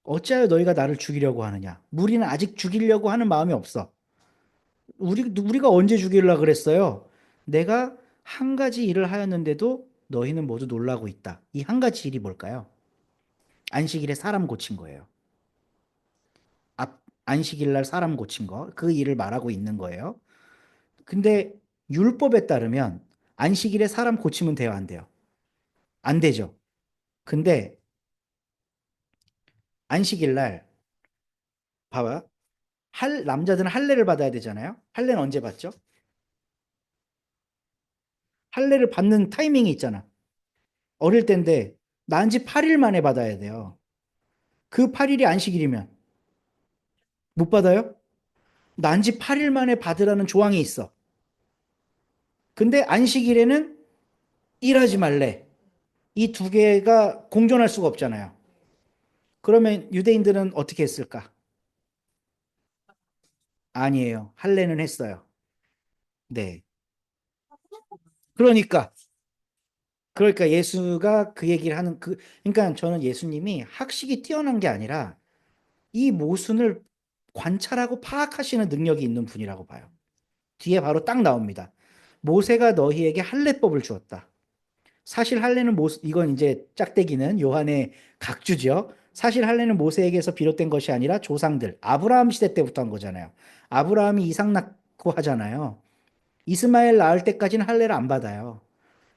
어찌하여 너희가 나를 죽이려고 하느냐? 우리는 아직 죽이려고 하는 마음이 없어. 우리가 언제 죽이려고 그랬어요? 내가 한 가지 일을 하였는데도 너희는 모두 놀라고 있다. 이 한 가지 일이 뭘까요? 안식일에 사람 고친 거예요. 안식일 날 사람 고친 거, 그 일을 말하고 있는 거예요. 근데 율법에 따르면 안식일에 사람 고치면 돼요, 안 돼요? 안 되죠. 근데 안식일 날 봐봐. 남자들은 할례를 받아야 되잖아요. 할례는 언제 받죠? 할례를 받는 타이밍이 있잖아. 어릴 때인데 난 지 8일 만에 받아야 돼요. 그 8일이 안식일이면 못 받아요? 난 지 8일 만에 받으라는 조항이 있어. 근데 안식일에는 일하지 말래. 이 두 개가 공존할 수가 없잖아요. 그러면 유대인들은 어떻게 했을까? 아니에요. 할례는 했어요. 네. 그러니까 예수가 그 얘기를 하는 그러니까 저는 예수님이 학식이 뛰어난 게 아니라 이 모순을 관찰하고 파악하시는 능력이 있는 분이라고 봐요. 뒤에 바로 딱 나옵니다. 모세가 너희에게 할례법을 주었다. 사실 할례는 이건 이제 짝대기는 요한의 각주죠. 사실 할례는 모세에게서 비롯된 것이 아니라 조상들 아브라함 시대 때부터 한 거잖아요. 아브라함이 이삭 낳고 하잖아요. 이스마엘 낳을 때까지는 할례를 안 받아요.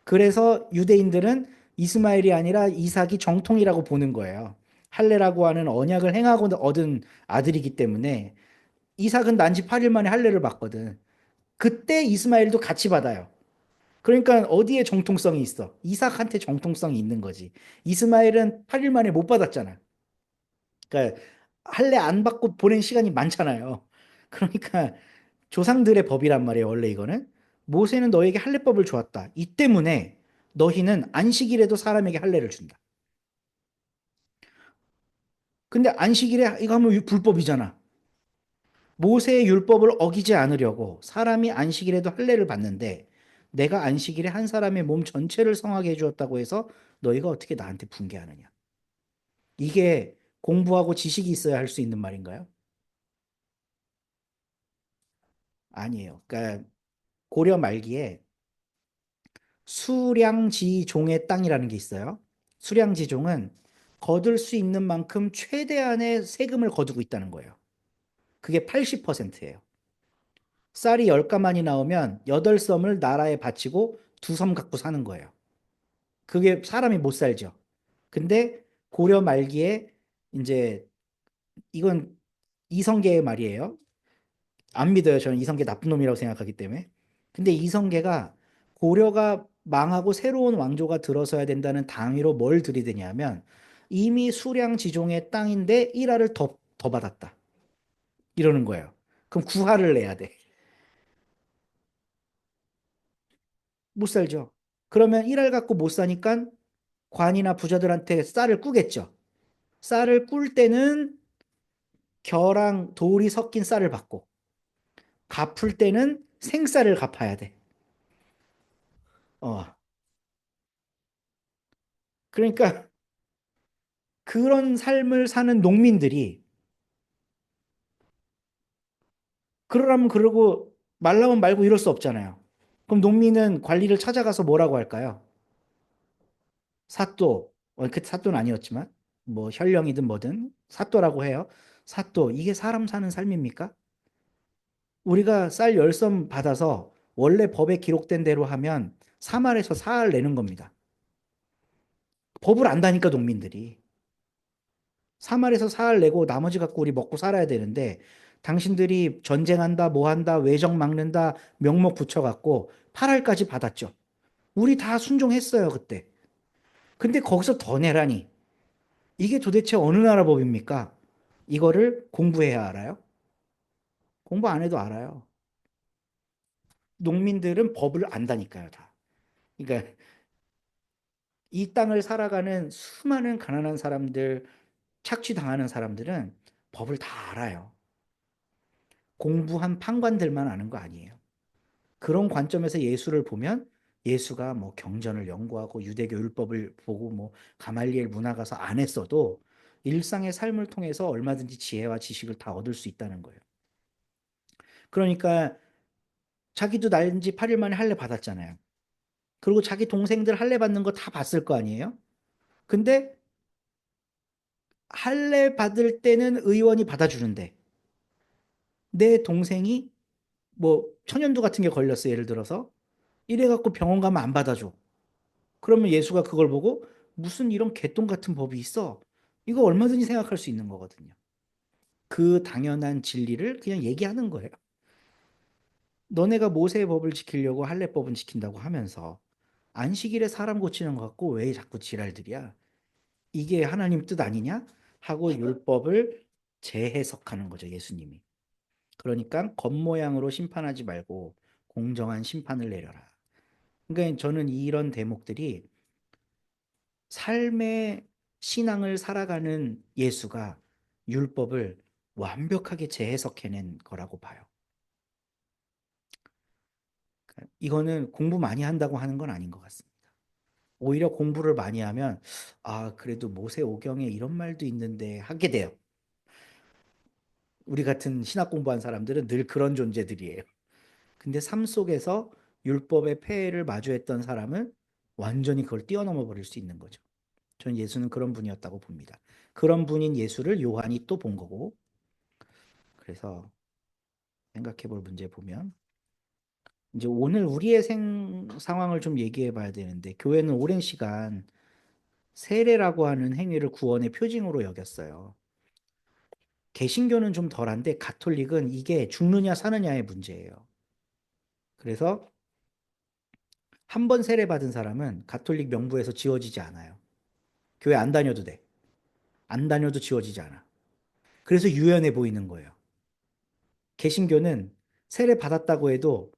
그래서 유대인들은 이스마엘이 아니라 이삭이 정통이라고 보는 거예요. 할례라고 하는 언약을 행하고 얻은 아들이기 때문에 이삭은 난지 8일 만에 할례를 받거든. 그때 이스마엘도 같이 받아요. 그러니까 어디에 정통성이 있어? 이삭한테 정통성이 있는 거지. 이스마엘은 8일 만에 못 받았잖아. 그러니까 할례 안 받고 보낸 시간이 많잖아요. 그러니까 조상들의 법이란 말이에요, 원래 이거는. 모세는 너에게 할례법을 주었다. 이 때문에 너희는 안식일에도 사람에게 할례를 준다. 근데 안식일에 이거 하면 불법이잖아. 모세의 율법을 어기지 않으려고 사람이 안식일에도 할례를 받는데 내가 안식일에 한 사람의 몸 전체를 성하게 해주었다고 해서 너희가 어떻게 나한테 분개하느냐. 이게 공부하고 지식이 있어야 할 수 있는 말인가요? 아니에요. 그러니까 고려 말기에 수량지종의 땅이라는 게 있어요. 수량지종은 거둘 수 있는 만큼 최대한의 세금을 거두고 있다는 거예요. 그게 80%예요. 쌀이 10가만이 나오면 8섬을 나라에 바치고 2섬 갖고 사는 거예요. 그게 사람이 못 살죠. 근데 고려 말기에 이제 이건 이성계의 말이에요. 안 믿어요. 저는 이성계 나쁜 놈이라고 생각하기 때문에. 근데 이성계가 고려가 망하고 새로운 왕조가 들어서야 된다는 당위로 뭘 들이대냐면 이미 수량지종의 땅인데 일할을 더 받았다. 이러는 거예요. 그럼 구할을 내야 돼. 못 살죠. 그러면 일할 갖고 못 사니까 관이나 부자들한테 쌀을 꾸겠죠. 쌀을 꿀 때는 겨랑 돌이 섞인 쌀을 받고 갚을 때는 생쌀을 갚아야 돼. 어. 그러니까 그런 삶을 사는 농민들이 그러라면 그러고 말라면 말고 이럴 수 없잖아요. 그럼 농민은 관리를 찾아가서 뭐라고 할까요? 사또, 그 사또는 아니었지만 뭐 현령이든 뭐든 사또라고 해요. 사또, 이게 사람 사는 삶입니까? 우리가 쌀 10섬 받아서 원래 법에 기록된 대로 하면 3알에서 4알 내는 겁니다. 법을 안다니까 농민들이. 3알에서 4알 내고 나머지 갖고 우리 먹고 살아야 되는데 당신들이 전쟁한다, 뭐 한다, 외적 막는다, 명목 붙여갖고 8알까지 받았죠. 우리 다 순종했어요, 그때. 근데 거기서 더 내라니. 이게 도대체 어느 나라 법입니까? 이거를 공부해야 알아요? 공부 안 해도 알아요. 농민들은 법을 안다니까요, 다. 그러니까 이 땅을 살아가는 수많은 가난한 사람들, 착취당하는 사람들은 법을 다 알아요. 공부한 판관들만 아는 거 아니에요. 그런 관점에서 예수를 보면 예수가 뭐 경전을 연구하고 유대교 율법을 보고 뭐 가말리엘 문화 가서 안 했어도 일상의 삶을 통해서 얼마든지 지혜와 지식을 다 얻을 수 있다는 거예요. 그러니까 자기도 난 지 8일 만에 할례 받았잖아요. 그리고 자기 동생들 할례 받는 거 다 봤을 거 아니에요? 근데 할례 받을 때는 의원이 받아주는데 내 동생이 뭐 천연두 같은 게 걸렸어 예를 들어서 이래 갖고 병원 가면 안 받아줘. 그러면 예수가 그걸 보고 무슨 이런 개똥 같은 법이 있어? 이거 얼마든지 생각할 수 있는 거거든요. 그 당연한 진리를 그냥 얘기하는 거예요. 너네가 모세의 법을 지키려고 할례법은 지킨다고 하면서 안식일에 사람 고치는 것 같고 왜 자꾸 지랄들이야? 이게 하나님 뜻 아니냐? 하고 율법을 재해석하는 거죠, 예수님이. 그러니까 겉모양으로 심판하지 말고 공정한 심판을 내려라. 그러니까 저는 이런 대목들이 삶의 신앙을 살아가는 예수가 율법을 완벽하게 재해석해낸 거라고 봐요. 그러니까 이거는 공부 많이 한다고 하는 건 아닌 것 같습니다. 오히려 공부를 많이 하면 아, 그래도 모세오경에 이런 말도 있는데 하게 돼요. 우리 같은 신학 공부한 사람들은 늘 그런 존재들이에요. 근데 삶 속에서 율법의 폐해를 마주했던 사람은 완전히 그걸 뛰어넘어 버릴 수 있는 거죠. 전 예수는 그런 분이었다고 봅니다. 그런 분인 예수를 요한이 또 본 거고, 그래서 생각해 볼 문제 보면, 이제 오늘 우리의 상황을 좀 얘기해 봐야 되는데, 교회는 오랜 시간 세례라고 하는 행위를 구원의 표징으로 여겼어요. 개신교는 좀 덜한데, 가톨릭은 이게 죽느냐 사느냐의 문제예요. 그래서 한 번 세례 받은 사람은 가톨릭 명부에서 지워지지 않아요. 교회 안 다녀도 돼. 안 다녀도 지워지지 않아. 그래서 유연해 보이는 거예요. 개신교는 세례 받았다고 해도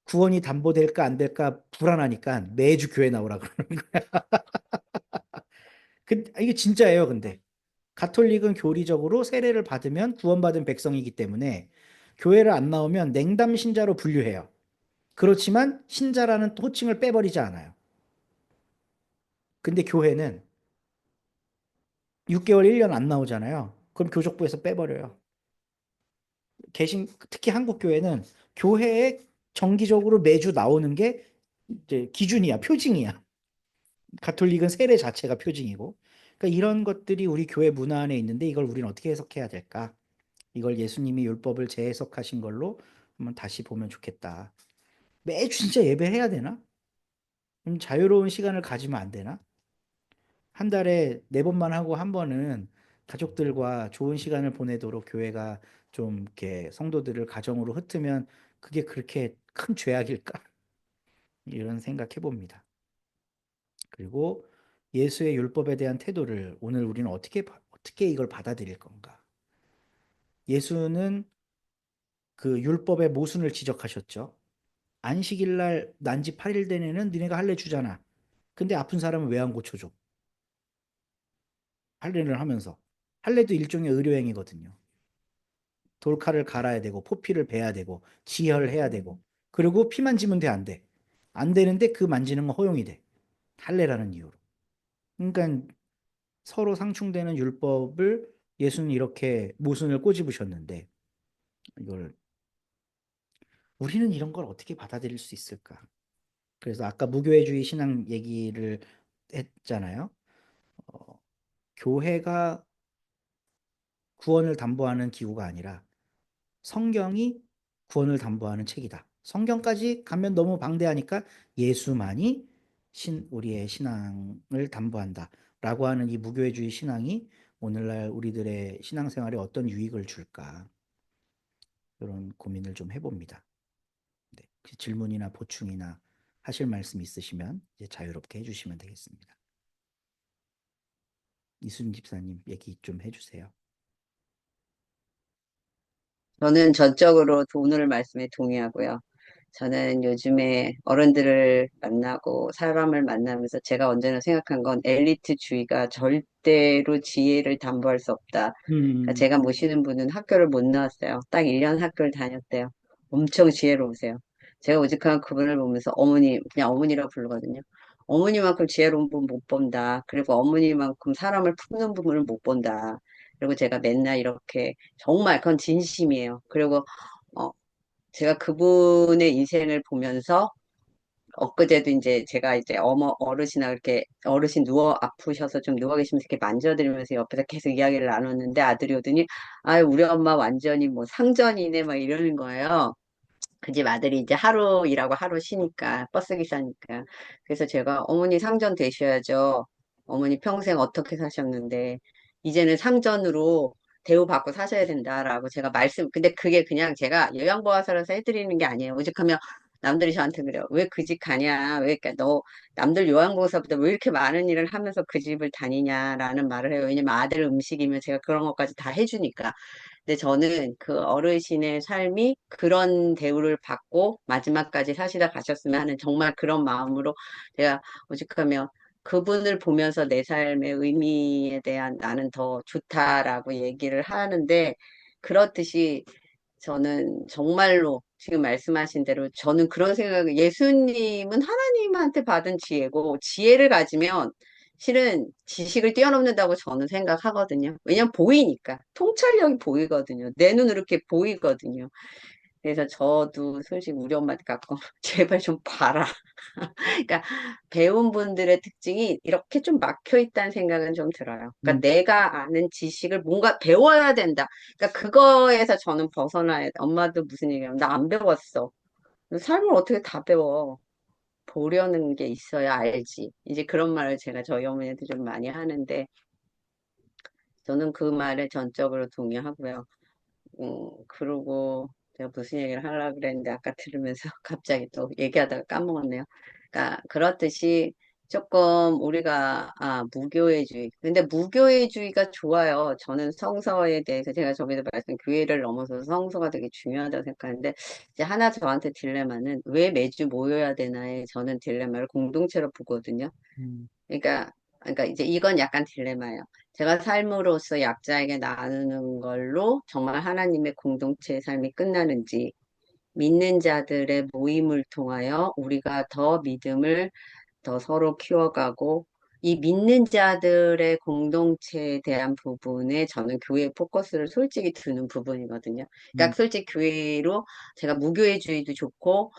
구원이 담보될까 안 될까 불안하니까 매주 교회 나오라 그러는 거야. 이게 진짜예요, 근데. 가톨릭은 교리적으로 세례를 받으면 구원받은 백성이기 때문에 교회를 안 나오면 냉담 신자로 분류해요. 그렇지만 신자라는 호칭을 빼버리지 않아요. 근데 교회는 6개월, 1년 안 나오잖아요. 그럼 교족부에서 빼버려요. 특히 한국 교회는 교회에 정기적으로 매주 나오는 게 이제 기준이야, 표징이야. 가톨릭은 세례 자체가 표징이고. 그러니까 이런 것들이 우리 교회 문화 안에 있는데 이걸 우리는 어떻게 해석해야 될까? 이걸 예수님이 율법을 재해석하신 걸로 한번 다시 보면 좋겠다. 매주 진짜 예배해야 되나? 자유로운 시간을 가지면 안 되나? 한 달에 4번만 하고 한 번은 가족들과 좋은 시간을 보내도록 교회가 좀 이렇게 성도들을 가정으로 흩으면 그게 그렇게 큰 죄악일까? 이런 생각해 봅니다. 그리고 예수의 율법에 대한 태도를 오늘 우리는 어떻게 이걸 받아들일 건가? 예수는 그 율법의 모순을 지적하셨죠. 안식일 날 난지 8일 된 애는 니네가 할례 주잖아. 근데 아픈 사람은 왜 안 고쳐줘? 할례를 하면서. 할례도 일종의 의료행위거든요. 돌칼을 갈아야 되고 포피를 베야 되고 지혈해야 되고 그리고 피 만지면 돼, 안 돼? 안 되는데 그 만지는 건 허용이 돼. 할례라는 이유로. 그러니까 서로 상충되는 율법을 예수는 이렇게 모순을 꼬집으셨는데 이걸 우리는 이런 걸 어떻게 받아들일 수 있을까? 그래서 아까 무교회주의 신앙 얘기를 했잖아요. 어, 교회가 구원을 담보하는 기구가 아니라 성경이 구원을 담보하는 책이다. 성경까지 가면 너무 방대하니까 예수만이 우리의 신앙을 담보한다. 라고 하는 이 무교회주의 신앙이 오늘날 우리들의 신앙생활에 어떤 유익을 줄까? 이런 고민을 좀 해봅니다. 네, 질문이나 보충이나 하실 말씀 있으시면 이제 자유롭게 해주시면 되겠습니다. 이순 집사님 얘기 좀 해주세요. 저는 전적으로 오늘 말씀에 동의하고요. 저는 요즘에 어른들을 만나고 사람을 만나면서 제가 언제나 생각한 건 엘리트주의가 절대로 지혜를 담보할 수 없다. 그러니까 제가 모시는 분은 학교를 못 나왔어요. 딱 1년 학교를 다녔대요. 엄청 지혜로우세요. 제가 오직한 그분을 보면서 어머니, 그냥 어머니라고 부르거든요. 어머니만큼 지혜로운 분 못 본다. 그리고 어머니만큼 사람을 품는 분을 못 본다. 그리고 제가 맨날 이렇게 정말 그건 진심이에요. 그리고 어, 제가 그분의 인생을 보면서 엊그제도 이제 제가 이제 어르신하고 이렇게 어르신 아프셔서 좀 누워 계시면서 이렇게 만져드리면서 옆에서 계속 이야기를 나눴는데 아들이 오더니 아 우리 엄마 완전히 뭐 상전이네 막 이러는 거예요. 그 집 아들이 이제 하루 일하고 하루 쉬니까 버스 기사니까 그래서 제가 어머니 상전 되셔야죠. 어머니 평생 어떻게 사셨는데 이제는 상전으로 대우받고 사셔야 된다라고 제가 근데 그게 그냥 제가 요양보호사라서 해드리는 게 아니에요. 오직하면 남들이 저한테 그래요. 왜 그 집 가냐? 왜, 그러니까 너 남들 요양보호사보다 왜 이렇게 많은 일을 하면서 그 집을 다니냐라는 말을 해요. 왜냐면 아들 음식이면 제가 그런 것까지 다 해주니까. 근데 저는 그 어르신의 삶이 그런 대우를 받고 마지막까지 사시다 가셨으면 하는 정말 그런 마음으로 제가 오직하면 그분을 보면서 내 삶의 의미에 대한 나는 더 좋다라고 얘기를 하는데 그렇듯이 저는 정말로 지금 말씀하신 대로 저는 그런 생각을 예수님은 하나님한테 받은 지혜고 지혜를 가지면 실은 지식을 뛰어넘는다고 저는 생각하거든요. 왜냐면 보이니까. 통찰력이 보이거든요. 내 눈으로 이렇게 보이거든요. 그래서 저도 솔직히 우리 엄마한테 가끔 제발 좀 봐라. 그러니까 배운 분들의 특징이 이렇게 좀 막혀 있다는 생각은 좀 들어요. 그러니까 내가 아는 지식을 뭔가 배워야 된다. 그러니까 그거에서 저는 벗어나야 돼. 엄마도 무슨 얘기하면 나 안 배웠어. 삶을 어떻게 다 배워. 보려는 게 있어야 알지. 이제 그런 말을 제가 저희 어머니한테 좀 많이 하는데 저는 그 말에 전적으로 동의하고요. 그러고 제가 무슨 얘기를 하려고 그랬는데 아까 들으면서 갑자기 또 얘기하다가 까먹었네요. 그러니까 그렇듯이 조금 우리가 무교회주의. 근데 무교회주의가 좋아요. 저는 성서에 대해서 제가 저번에도 말씀 교회를 넘어서 성서가 되게 중요하다고 생각하는데 이제 하나 저한테 딜레마는 왜 매주 모여야 되나에 저는 딜레마를 공동체로 보거든요. 그러니까, 그러니까 이제 이건 약간 딜레마예요. 제가 삶으로서 약자에게 나누는 걸로 정말 하나님의 공동체의 삶이 끝나는지, 믿는 자들의 모임을 통하여 우리가 더 믿음을 더 서로 키워가고 이 믿는 자들의 공동체에 대한 부분에 저는 교회의 포커스를 솔직히 두는 부분이거든요. 그러니까 솔직히 교회로 제가 무교회주의도 좋고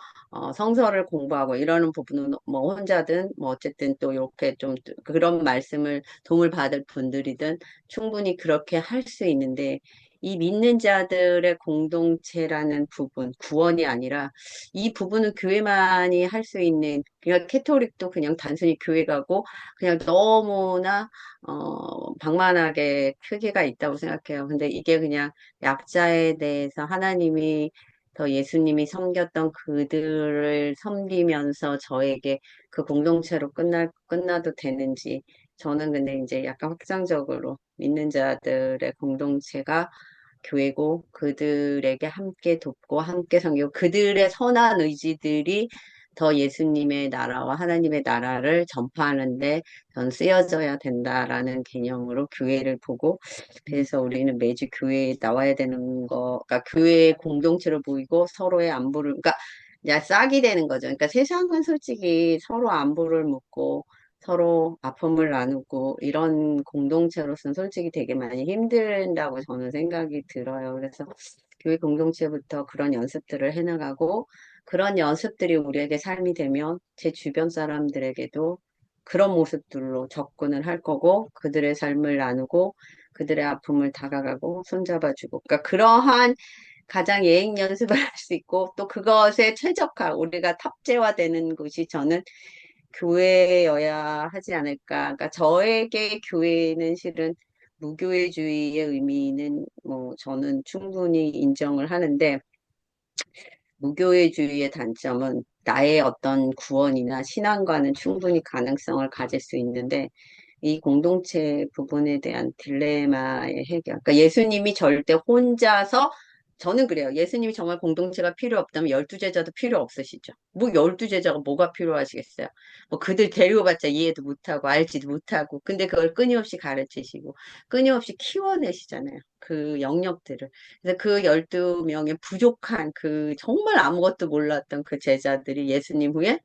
성서를 공부하고 이러는 부분은 뭐 혼자든 뭐 어쨌든 또 이렇게 좀 그런 말씀을 도움을 받을 분들이든 충분히 그렇게 할 수 있는데 이 믿는 자들의 공동체라는 부분, 구원이 아니라 이 부분은 교회만이 할 수 있는, 그냥 캐톨릭도 그냥 단순히 교회 가고 그냥 너무나 방만하게 크기가 있다고 생각해요. 근데 이게 그냥 약자에 대해서 하나님이 더 예수님이 섬겼던 그들을 섬기면서 저에게 그 공동체로 끝나도 되는지. 저는 근데 이제 약간 확장적으로 믿는 자들의 공동체가 교회고 그들에게 함께 돕고 함께 섬기고 그들의 선한 의지들이 더 예수님의 나라와 하나님의 나라를 전파하는데 전 쓰여져야 된다라는 개념으로 교회를 보고 그래서 우리는 매주 교회에 나와야 되는 거, 그러니까 교회의 공동체로 보이고 서로의 안부를, 그러니까 그냥 싹이 되는 거죠. 그러니까 세상은 솔직히 서로 안부를 묻고 서로 아픔을 나누고 이런 공동체로서는 솔직히 되게 많이 힘들다고 저는 생각이 들어요. 그래서 교회 공동체부터 그런 연습들을 해나가고 그런 연습들이 우리에게 삶이 되면 제 주변 사람들에게도 그런 모습들로 접근을 할 거고 그들의 삶을 나누고 그들의 아픔을 다가가고 손잡아주고 그러니까 그러한 가장 예행 연습을 할 수 있고 또 그것에 최적화 우리가 탑재화되는 곳이 저는 교회여야 하지 않을까. 그러니까 저에게 교회는 실은 무교회주의의 의미는 뭐 저는 충분히 인정을 하는데 무교회주의의 단점은 나의 어떤 구원이나 신앙과는 충분히 가능성을 가질 수 있는데 이 공동체 부분에 대한 딜레마의 해결. 그러니까 예수님이 절대 혼자서 저는 그래요. 예수님이 정말 공동체가 필요 없다면 열두 제자도 필요 없으시죠. 뭐 열두 제자가 뭐가 필요하시겠어요. 뭐 그들 데리고봤자 이해도 못하고 알지도 못하고 근데 그걸 끊임없이 가르치시고 끊임없이 키워내시잖아요. 그 영역들을. 그래서 그 12명의 부족한 그 정말 아무것도 몰랐던 그 제자들이 예수님 후에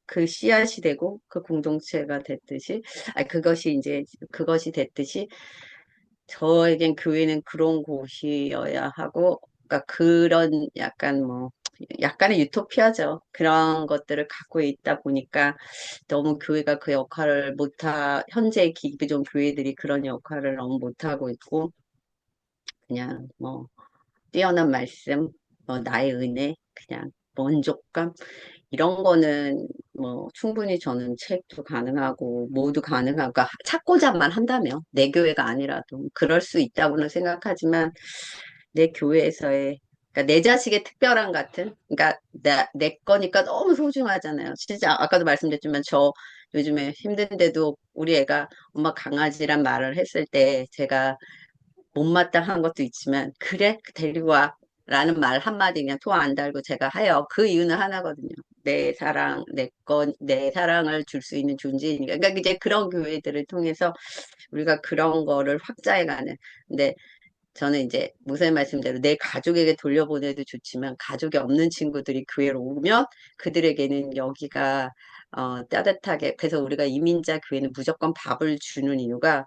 그 씨앗이 되고 그 공동체가 됐듯이, 아니, 그것이 됐듯이 저에겐 교회는 그런 곳이어야 하고, 그러니까 그런 약간 뭐, 약간의 유토피아죠. 그런 것들을 갖고 있다 보니까 너무 교회가 그 역할을 현재 기존 교회들이 그런 역할을 너무 못하고 있고, 그냥 뭐, 뛰어난 말씀, 뭐 나의 은혜, 그냥 만족감 이런 거는 뭐 충분히 저는 체육도 가능하고 모두 가능하고 그러니까 찾고자만 한다면 내 교회가 아니라도 그럴 수 있다고는 생각하지만 내 교회에서의 그러니까 내 자식의 특별함 같은 그러니까 내 거니까 너무 소중하잖아요. 진짜 아까도 말씀드렸지만 저 요즘에 힘든데도 우리 애가 엄마 강아지란 말을 했을 때 제가 못마땅한 것도 있지만 그래 데리고 와 라는 말 한마디 그냥 토 안 달고 제가 해요. 그 이유는 하나거든요. 내 사랑, 내 사랑을 줄 수 있는 존재이니까. 그러니까 이제 그런 교회들을 통해서 우리가 그런 거를 확장해가는. 근데 저는 이제 목사님 말씀대로 내 가족에게 돌려보내도 좋지만 가족이 없는 친구들이 교회로 오면 그들에게는 여기가 따뜻하게 그래서 우리가 이민자 교회는 무조건 밥을 주는 이유가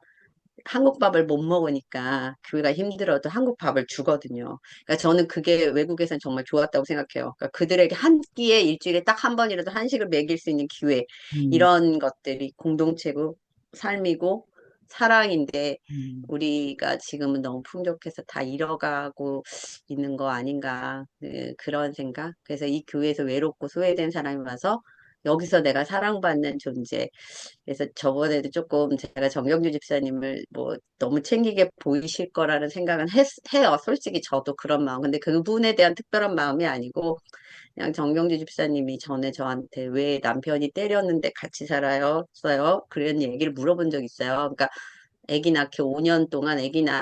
한국 밥을 못 먹으니까 교회가 힘들어도 한국 밥을 주거든요. 그러니까 저는 그게 외국에서는 정말 좋았다고 생각해요. 그러니까 그들에게 한 끼에 일주일에 딱 한 번이라도 한식을 먹일 수 있는 기회, 음, 이런 것들이 공동체고 삶이고 사랑인데 우리가 지금은 너무 풍족해서 다 잃어가고 있는 거 아닌가 그런 생각. 그래서 이 교회에서 외롭고 소외된 사람이 와서 여기서 내가 사랑받는 존재. 그래서 저번에도 조금 제가 정경주 집사님을 뭐 너무 챙기게 보이실 거라는 생각은 해요. 솔직히 저도 그런 마음. 근데 그분에 대한 특별한 마음이 아니고 그냥 정경주 집사님이 전에 저한테 왜 남편이 때렸는데 같이 살아요? 그런 얘기를 물어본 적 있어요. 그러니까 아기 낳기 5년 동안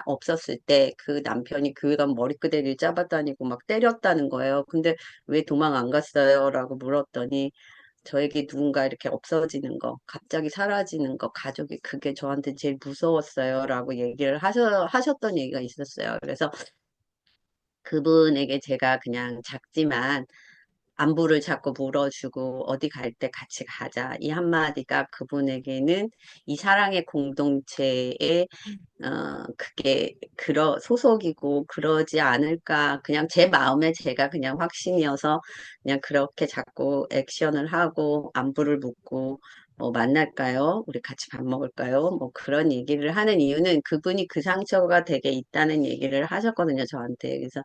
없었을 때 그 남편이 교회 가면 머리끄댕이를 잡아다니고 막 때렸다는 거예요. 근데 왜 도망 안 갔어요? 라고 물었더니 저에게 누군가 이렇게 없어지는 거, 갑자기 사라지는 거, 가족이 그게 저한테 제일 무서웠어요. 라고 얘기를 하셨던 얘기가 있었어요. 그래서 그분에게 제가 그냥 작지만 안부를 자꾸 물어주고 어디 갈 때 같이 가자. 이 한마디가 그분에게는 이 사랑의 공동체에 그게 소속이고 그러지 않을까. 그냥 제 마음에 제가 그냥 확신이어서 그냥 그렇게 자꾸 액션을 하고 안부를 묻고 뭐 만날까요? 우리 같이 밥 먹을까요? 뭐 그런 얘기를 하는 이유는 그분이 그 상처가 되게 있다는 얘기를 하셨거든요, 저한테. 그래서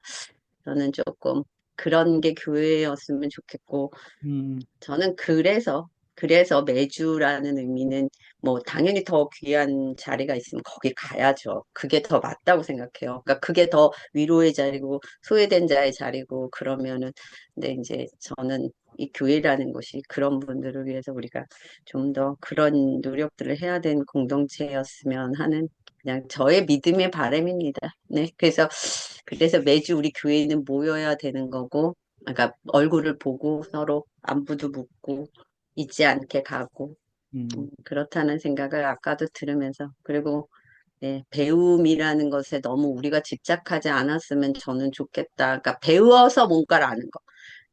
저는 조금 그런 게 교회였으면 좋겠고 음, 저는 그래서 그래서 매주라는 의미는 뭐 당연히 더 귀한 자리가 있으면 거기 가야죠. 그게 더 맞다고 생각해요. 그러니까 그게 더 위로의 자리고 소외된 자의 자리고 그러면은 근데 이제 저는 이 교회라는 것이 그런 분들을 위해서 우리가 좀 더 그런 노력들을 해야 되는 공동체였으면 하는 그냥 저의 믿음의 바람입니다. 네. 그래서 매주 우리 교회는 모여야 되는 거고 그러니까 얼굴을 보고 서로 안부도 묻고 잊지 않게 가고 그렇다는 생각을 아까도 들으면서 그리고 네, 배움이라는 것에 너무 우리가 집착하지 않았으면 저는 좋겠다. 그러니까 배워서 뭔가를 아는 거.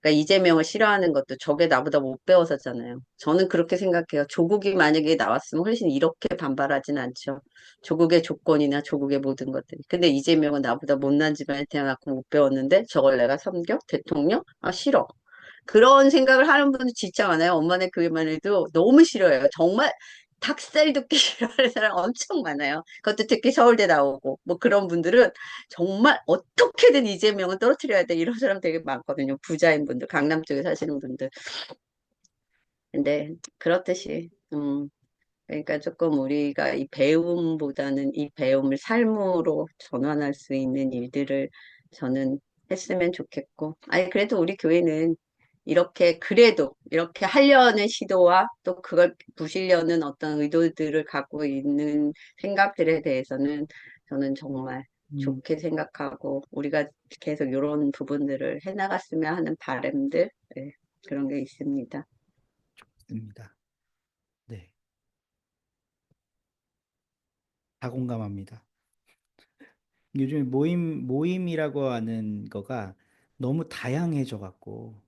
그러니까 이재명을 싫어하는 것도 저게 나보다 못 배워서잖아요. 저는 그렇게 생각해요. 조국이 만약에 나왔으면 훨씬 이렇게 반발하진 않죠. 조국의 조건이나 조국의 모든 것들이. 근데 이재명은 나보다 못난 집안에 태어났고 못 배웠는데 저걸 내가 섬겨? 대통령? 아, 싫어. 그런 생각을 하는 분들 진짜 많아요. 엄마네 교회만 해도 너무 싫어요. 정말 닭살 돋기 싫어하는 사람 엄청 많아요. 그것도 특히 서울대 나오고 뭐 그런 분들은 정말 어떻게든 이재명은 떨어뜨려야 돼. 이런 사람 되게 많거든요. 부자인 분들, 강남 쪽에 사시는 분들. 근데 그렇듯이 그러니까 조금 우리가 이 배움보다는 이 배움을 삶으로 전환할 수 있는 일들을 저는 했으면 좋겠고. 아니, 그래도 우리 교회는 이렇게, 그래도 이렇게 하려는 시도와 또 그걸 부수려는 어떤 의도들을 갖고 있는 생각들에 대해서는 저는 정말 음, 좋게 생각하고 우리가 계속 이런 부분들을 해나갔으면 하는 바람들, 네, 그런 게 있습니다. 있습니다. 네, 다 공감합니다. 요즘 모임이라고 하는 거가 너무 다양해져 갖고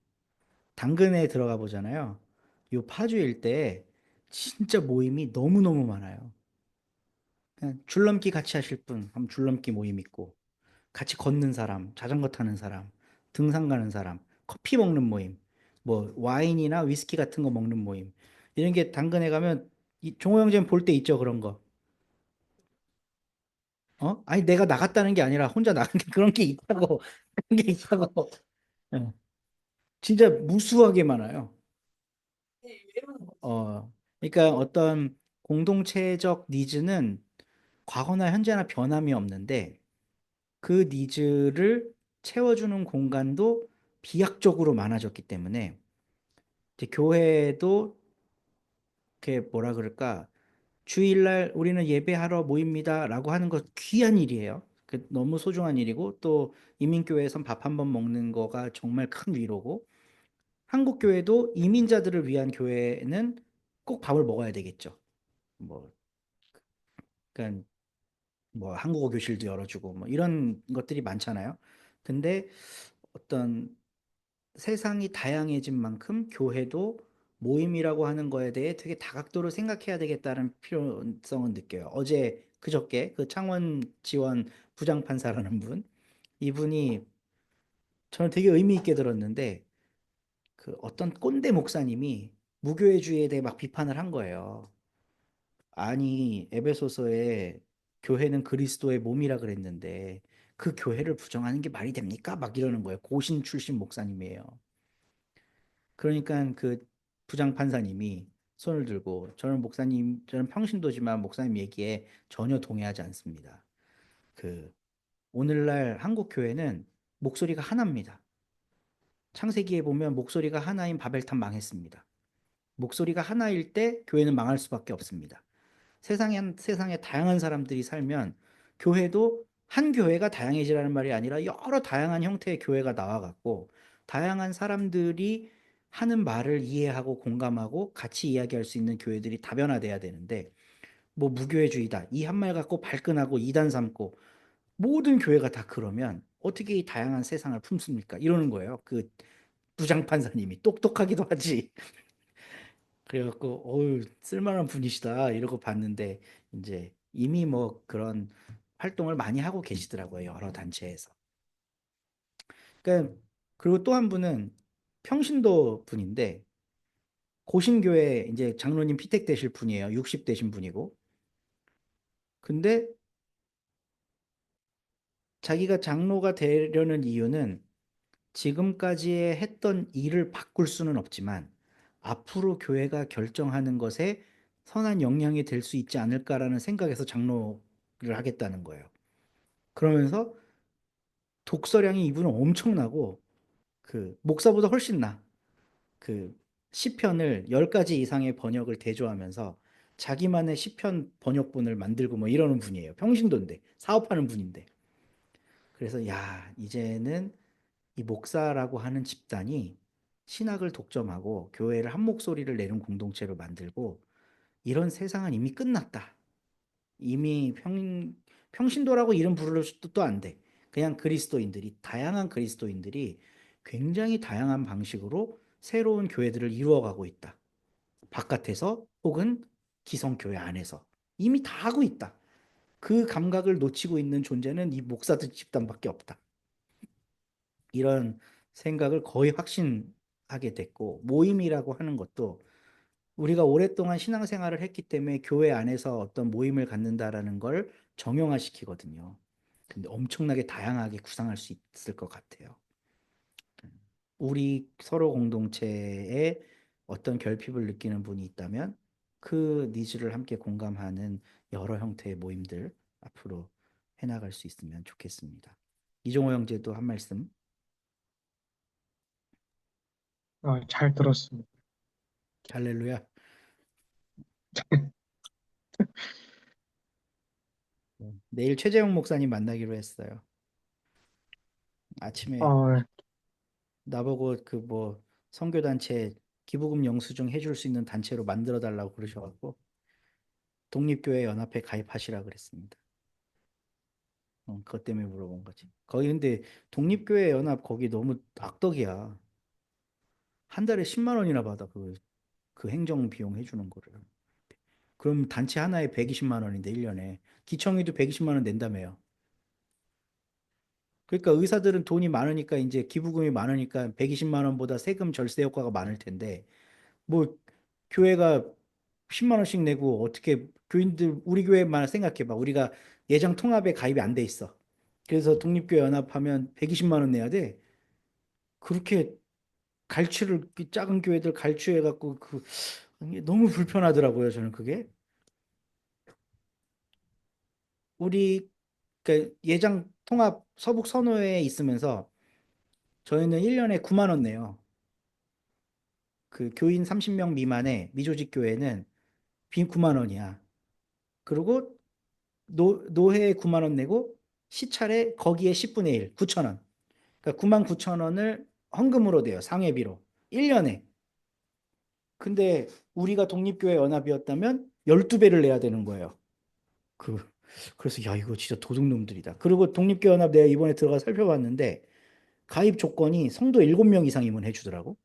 당근에 들어가 보잖아요. 요 파주 일대에 진짜 모임이 너무너무 많아요. 그냥 줄넘기 같이 하실 분 하면 줄넘기 모임 있고 같이 걷는 사람, 자전거 타는 사람, 등산 가는 사람, 커피 먹는 모임, 뭐 와인이나 위스키 같은 거 먹는 모임. 이런 게 당근에 가면 종호 형제는 볼 때 있죠, 그런 거. 어? 아니 내가 나갔다는 게 아니라 혼자 나간 게 그런 게 있다고. 그런 게 있다고. 예. 진짜 무수하게 많아요. 그러니까 어떤 공동체적 니즈는 과거나 현재나 변함이 없는데 그 니즈를 채워주는 공간도 비약적으로 많아졌기 때문에 이제 교회도 이렇게 뭐라 그럴까 주일날 우리는 예배하러 모입니다라고 하는 거 귀한 일이에요. 그 너무 소중한 일이고 또 이민교회에선 밥 한 번 먹는 거가 정말 큰 위로고 한국 교회도 이민자들을 위한 교회는 꼭 밥을 먹어야 되겠죠. 뭐 그러니까 뭐 한국어 교실도 열어주고 뭐 이런 것들이 많잖아요. 근데 어떤 세상이 다양해진 만큼 교회도 모임이라고 하는 거에 대해 되게 다각도로 생각해야 되겠다는 필요성은 느껴요. 어제 그저께 그 창원 지원 부장판사라는 분 이분이 저는 되게 의미 있게 들었는데 그 어떤 꼰대 목사님이 무교회주의에 대해 막 비판을 한 거예요. 아니 에베소서에 교회는 그리스도의 몸이라 그랬는데 그 교회를 부정하는 게 말이 됩니까? 막 이러는 거예요. 고신 출신 목사님이에요. 그러니까 그 부장 판사님이 손을 들고 저는 목사님, 저는 평신도지만 목사님 얘기에 전혀 동의하지 않습니다. 그 오늘날 한국 교회는 목소리가 하나입니다. 창세기에 보면 목소리가 하나인 바벨탑 망했습니다. 목소리가 하나일 때 교회는 망할 수밖에 없습니다. 세상에 다양한 사람들이 살면 교회도 한 교회가 다양해지라는 말이 아니라 여러 다양한 형태의 교회가 나와갖고 다양한 사람들이 하는 말을 이해하고 공감하고 같이 이야기할 수 있는 교회들이 다변화돼야 되는데 뭐 무교회주의다 이 한 말 갖고 발끈하고 이단 삼고 모든 교회가 다 그러면 어떻게 이 다양한 세상을 품습니까? 이러는 거예요. 그 부장판사님이 똑똑하기도 하지. 그래갖고 어우 쓸만한 분이시다 이러고 봤는데 이제 이미 뭐 그런 활동을 많이 하고 계시더라고요 여러 단체에서. 그러니까 그리고 또 한 분은 평신도 분인데 고신교회 이제 장로님 피택 되실 분이에요. 60 되신 분이고 근데 자기가 장로가 되려는 이유는 지금까지 했던 일을 바꿀 수는 없지만 앞으로 교회가 결정하는 것에 선한 영향이 될 수 있지 않을까라는 생각에서 장로를 하겠다는 거예요. 그러면서 독서량이 이분은 엄청나고 그 목사보다 훨씬 나. 그 시편을 10가지 이상의 번역을 대조하면서 자기만의 시편 번역본을 만들고 뭐 이러는 분이에요. 평신도인데 사업하는 분인데. 그래서 야, 이제는 이 목사라고 하는 집단이 신학을 독점하고 교회를 한 목소리를 내는 공동체로 만들고 이런 세상은 이미 끝났다. 이미 평신도라고 이름 부를 수도 안 돼. 그냥 그리스도인들이, 다양한 그리스도인들이 굉장히 다양한 방식으로 새로운 교회들을 이루어가고 있다. 바깥에서 혹은 기성교회 안에서 이미 다 하고 있다. 그 감각을 놓치고 있는 존재는 이 목사들 집단밖에 없다. 이런 생각을 거의 확신하게 됐고, 모임이라고 하는 것도 우리가 오랫동안 신앙생활을 했기 때문에 교회 안에서 어떤 모임을 갖는다라는 걸 정형화시키거든요. 근데 엄청나게 다양하게 구상할 수 있을 것 같아요. 우리 서로 공동체에 어떤 결핍을 느끼는 분이 있다면 그 니즈를 함께 공감하는 여러 형태의 모임들 앞으로 해나갈 수 있으면 좋겠습니다. 이종호 형제도 한 말씀. 잘 들었습니다. 할렐루야. 내일 최재형 목사님 만나기로 했어요. 아침에 어, 나보고 그 뭐 선교단체 기부금 영수증 해줄 수 있는 단체로 만들어 달라고 그러셔갖고 독립교회 연합회 가입하시라 그랬습니다. 그것 때문에 물어본 거지. 거기 근데 독립교회 연합 거기 너무 악덕이야. 한 달에 10만 원이나 받아 그 행정 비용 해주는 거를. 그럼 단체 하나에 120만 원인데 1년에 기청이도 120만 원 낸다며요. 그러니까 의사들은 돈이 많으니까 이제 기부금이 많으니까 120만 원보다 세금 절세 효과가 많을 텐데 뭐 교회가 10만 원씩 내고 어떻게 교인들 우리 교회만 생각해 봐. 우리가 예정 통합에 가입이 안 돼 있어. 그래서 독립교회 연합하면 120만 원 내야 돼. 그렇게 갈취를 그 작은 교회들 갈취해 갖고 그 이게 너무 불편하더라고요. 저는 그게 우리 그 예정 통합 서북 선호회에 있으면서 저희는 1년에 9만 원 내요. 그 교인 30명 미만의 미조직 교회는 빈 9만 원이야. 그리고 노회에 9만 원 내고 시찰에 거기에 10분의 1, 9천 원. 그러니까 9만 9천 원을 헌금으로 돼요. 상회비로. 1년에. 근데 우리가 독립교회 연합이었다면 12배를 내야 되는 거예요. 그 그래서 야 이거 진짜 도둑놈들이다. 그리고 독립교회 연합 내가 이번에 들어가 살펴봤는데 가입 조건이 성도 7명 이상이면 해주더라고.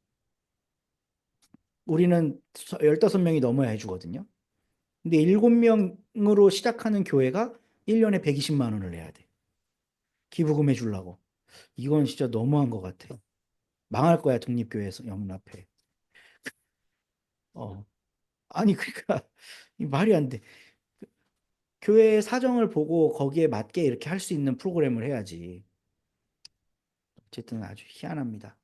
우리는 15명이 넘어야 해주거든요. 근데 7명으로 시작하는 교회가 1년에 120만 원을 내야 돼. 기부금 해주려고. 이건 진짜 너무한 것 같아. 망할 거야, 독립교회에서 연합회. 어. 아니, 그러니까, 이 말이 안 돼. 교회의 사정을 보고 거기에 맞게 이렇게 할 수 있는 프로그램을 해야지. 어쨌든 아주 희한합니다.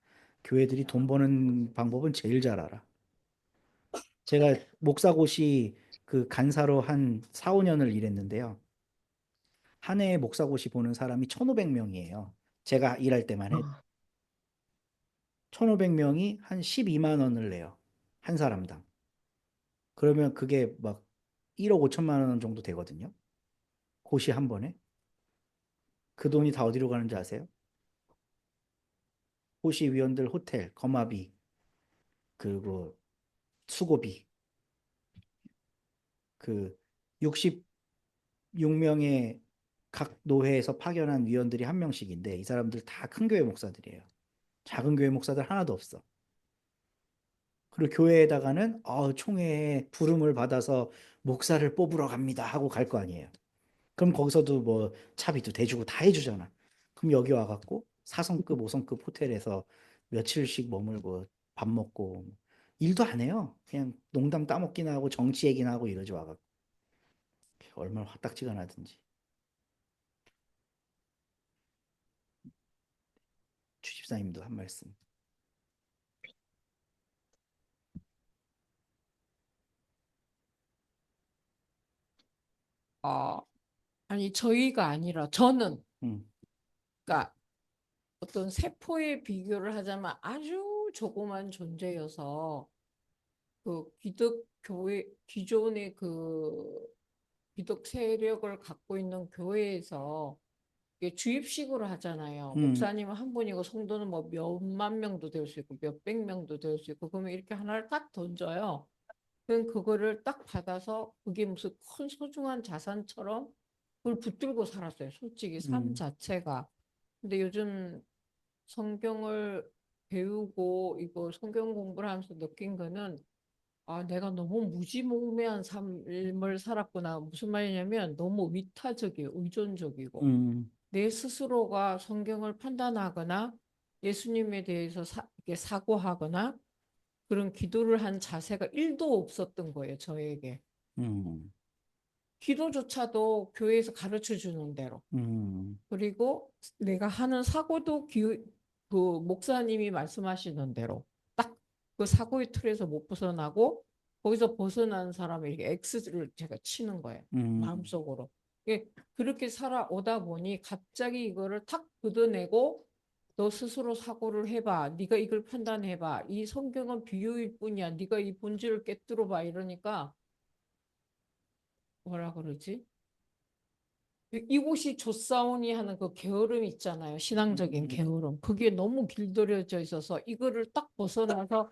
교회들이 돈 버는 방법은 제일 잘 알아. 제가 목사고시 그 간사로 한 4, 5년을 일했는데요. 한 해에 목사고시 보는 사람이 1,500명이에요. 제가 일할 때만 해. 1,500명이 한 12만 원을 내요. 한 사람당. 그러면 그게 막 1억 5천만 원 정도 되거든요. 고시 한 번에. 그 돈이 다 어디로 가는지 아세요? 고시 위원들 호텔, 거마비, 그리고 수고비. 그 66명의 각 노회에서 파견한 위원들이 한 명씩인데 이 사람들 다 큰 교회 목사들이에요. 작은 교회 목사들 하나도 없어. 그리고 교회에다가는 총회에 부름을 받아서 목사를 뽑으러 갑니다 하고 갈 거 아니에요. 그럼 거기서도 뭐 차비도 대주고 다 해주잖아. 그럼 여기 와갖고 4성급, 5성급 호텔에서 며칠씩 머물고 밥 먹고 일도 안 해요. 그냥 농담 따먹기나 하고 정치 얘기나 하고 이러지 와갖고 얼마나 화딱지가 나든지. 주집사님도 한 말씀. 아, 아니 저희가 아니라 저는 음, 그러니까 어떤 세포의 비교를 하자면 아주 조그만 존재여서 그 기독 교회 기존의 그 기독 세력을 갖고 있는 교회에서 이게 주입식으로 하잖아요. 음, 목사님은 한 분이고 성도는 뭐 몇만 명도 될 수 있고 몇백 명도 될 수 있고 그러면 이렇게 하나를 딱 던져요. 그럼 그거를 딱 받아서 그게 무슨 큰 소중한 자산처럼 그걸 붙들고 살았어요. 솔직히 삶 음, 자체가. 근데 요즘 성경을 배우고 이거 성경 공부를 하면서 느낀 거는 아, 내가 너무 무지몽매한 삶을 살았구나. 무슨 말이냐면 너무 위타적이에요. 의존적이고. 음, 내 스스로가 성경을 판단하거나 예수님에 대해서 이렇게 사고하거나 그런 기도를 한 자세가 1도 없었던 거예요, 저에게. 음, 기도조차도 교회에서 가르쳐 주는 대로. 음, 그리고 내가 하는 사고도 그 목사님이 말씀하시는 대로 딱 그 사고의 틀에서 못 벗어나고 거기서 벗어난 사람을 이렇게 X를 제가 치는 거예요. 음, 마음속으로. 그렇게 살아오다 보니 갑자기 이거를 탁 걷어내고 너 스스로 사고를 해봐. 네가 이걸 판단해봐. 이 성경은 비유일 뿐이야. 네가 이 본질을 깨뜨려 봐. 이러니까 뭐라 그러지? 이곳이 조사오니 하는 그 게으름 있잖아요. 신앙적인 게으름. 그게 너무 길들여져 있어서 이거를 딱 벗어나서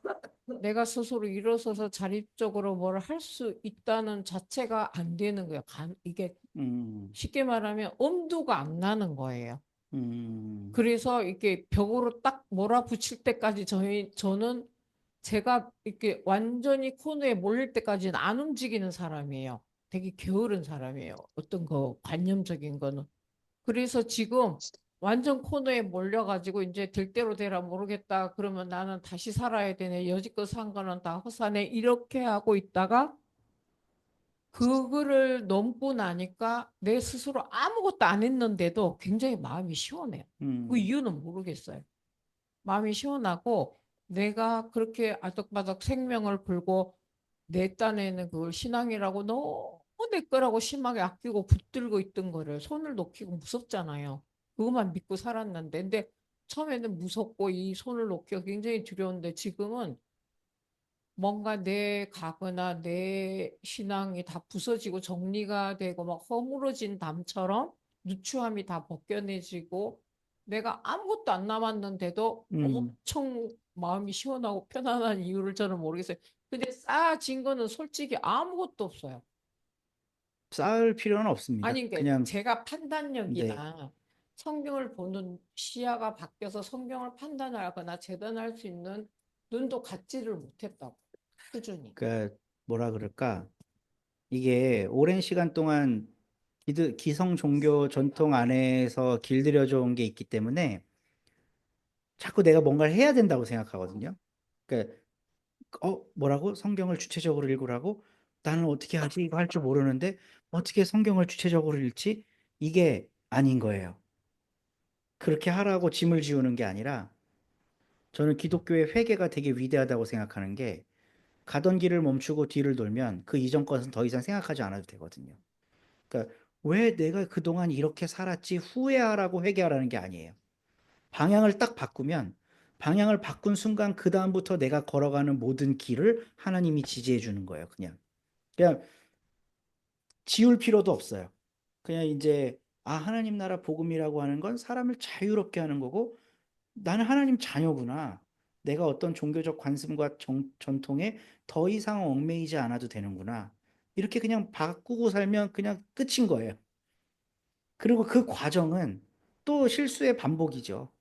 내가 스스로 일어서서 자립적으로 뭘 할 수 있다는 자체가 안 되는 거예요. 이게 음, 쉽게 말하면 엄두가 안 나는 거예요. 음, 그래서 이렇게 벽으로 딱 몰아붙일 때까지 저는 제가 이렇게 완전히 코너에 몰릴 때까지는 안 움직이는 사람이에요. 되게 게으른 사람이에요. 어떤 거 관념적인 거는. 그래서 지금 완전 코너에 몰려가지고 이제 될 대로 되라 모르겠다. 그러면 나는 다시 살아야 되네. 여지껏 산 거는 다 허사네. 이렇게 하고 있다가 그거를 넘고 나니까 내 스스로 아무것도 안 했는데도 굉장히 마음이 시원해요. 그 음, 이유는 모르겠어요. 마음이 시원하고 내가 그렇게 아득바득 생명을 걸고 내 딴에는 그걸 신앙이라고 너무 내 거라고 심하게 아끼고 붙들고 있던 거를 손을 놓기고 무섭잖아요. 그것만 믿고 살았는데 근데 처음에는 무섭고 이 손을 놓기가 굉장히 두려운데 지금은 뭔가 내 가거나 내 신앙이 다 부서지고 정리가 되고 막 허물어진 담처럼 누추함이 다 벗겨내지고 내가 아무것도 안 남았는데도 음. 엄청 마음이 시원하고 편안한 이유를 저는 모르겠어요. 근데 쌓아진 거는 솔직히 아무것도 없어요. 쌓을 필요는 없습니다. 아니, 그러니까 그냥, 제가 네. 판단력이나 성경을 보는 시야가 바뀌어서 성경을 판단하거나 재단할 수 있는 눈도 갖지를 못했다고, 꾸준히. 그러니까 뭐라 그럴까? 이게 오랜 시간 동안 기성 종교 전통 안에서 길들여져 온 게 있기 때문에 자꾸 내가 뭔가를 해야 된다고 생각하거든요. 그러니까 뭐라고? 성경을 주체적으로 읽으라고? 나는 어떻게 하지? 이거 할 줄 모르는데 어떻게 성경을 주체적으로 읽지? 이게 아닌 거예요. 그렇게 하라고 짐을 지우는 게 아니라 저는 기독교의 회개가 되게 위대하다고 생각하는 게 가던 길을 멈추고 뒤를 돌면 그 이전 것은 더 이상 생각하지 않아도 되거든요. 그러니까 왜 내가 그동안 이렇게 살았지 후회하라고 회개하라는 게 아니에요. 방향을 딱 바꾸면 방향을 바꾼 순간 그 다음부터 내가 걸어가는 모든 길을 하나님이 지지해 주는 거예요. 그냥 지울 필요도 없어요. 그냥 이제 하나님 나라 복음이라고 하는 건 사람을 자유롭게 하는 거고 나는 하나님 자녀구나. 내가 어떤 종교적 관습과 전통에 더 이상 얽매이지 않아도 되는구나. 이렇게 그냥 바꾸고 살면 그냥 끝인 거예요. 그리고 그 과정은 또 실수의 반복이죠.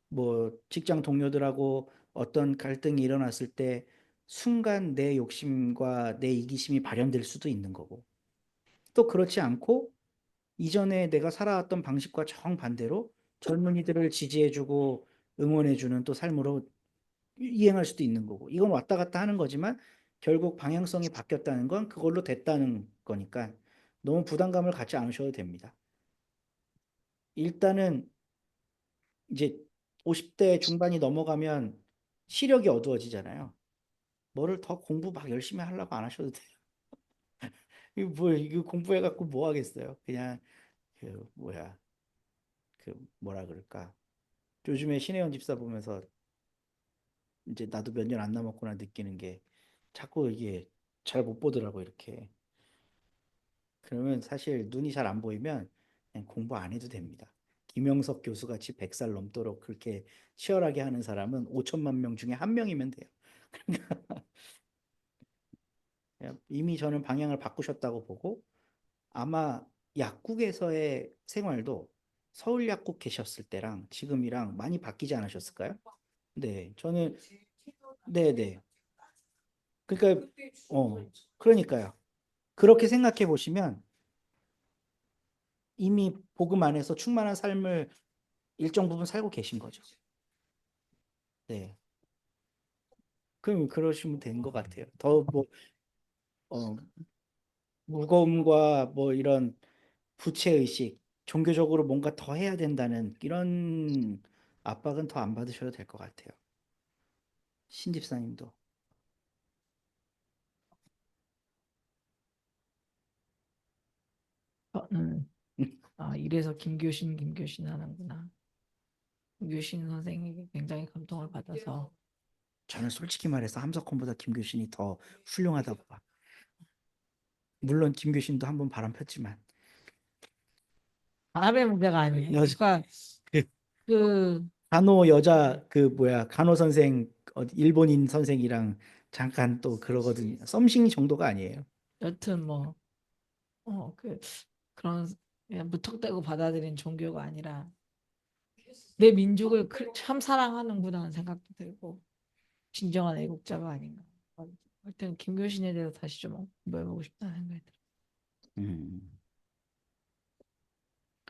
뭐 직장 동료들하고 어떤 갈등이 일어났을 때 순간 내 욕심과 내 이기심이 발현될 수도 있는 거고 또 그렇지 않고 이전에 내가 살아왔던 방식과 정반대로 젊은이들을 지지해주고 응원해주는 또 삶으로 이행할 수도 있는 거고 이건 왔다 갔다 하는 거지만 결국 방향성이 바뀌었다는 건 그걸로 됐다는 거니까 너무 부담감을 갖지 않으셔도 됩니다. 일단은 이제 50대 중반이 넘어가면 시력이 어두워지잖아요. 뭐를 더 공부 막 열심히 하려고 안 하셔도 돼요. 이거 공부해갖고 뭐 하겠어요? 그냥 그 뭐야 그 뭐라 그럴까? 요즘에 신혜원 집사 보면서 이제 나도 몇 년 안 남았구나 느끼는 게 자꾸 이게 잘 못 보더라고 이렇게. 그러면 사실 눈이 잘 안 보이면 그냥 공부 안 해도 됩니다. 김영석 교수 같이 100살 넘도록 그렇게 치열하게 하는 사람은 5천만 명 중에 한 명이면 돼요. 그냥 이미 저는 방향을 바꾸셨다고 보고 아마 약국에서의 생활도 서울 약국 계셨을 때랑 지금이랑 많이 바뀌지 않으셨을까요? 네, 저는 네네. 그러니까 그때 어 충분히 그러니까요. 그렇게 생각해 보시면 이미 복음 안에서 충만한 삶을 일정 부분 살고 계신 거죠. 네. 그럼 그러시면 된 것 같아요. 더 뭐, 무거움과 뭐 이런 부채의식, 종교적으로 뭔가 더 해야 된다는 이런 압박은 더 안 받으셔도 될 것 같아요. 신집사님도. 이래서 김교신 하는구나. 김교신 선생님이 굉장히 감동을 받아서 저는 솔직히 말해서 함석헌보다 김교신이 더 훌륭하다고 봐. 물론 김교신도 한번 바람 폈지만 바람의 문제가 아니에요. 여자 그러니까 그 그 간호 여자 그 뭐야 간호 선생 일본인 선생이랑 잠깐 또 그러거든요. 썸씽 정도가 아니에요. 여튼 뭐 그런 그냥 무턱대고 받아들인 종교가 아니라 내 민족을 참 사랑하는구나 하는 생각도 들고 진정한 애국자가 아닌가. 하여튼 김교신에 대해서 다시 좀 공부해보고 싶다는 생각이 들어요. 음.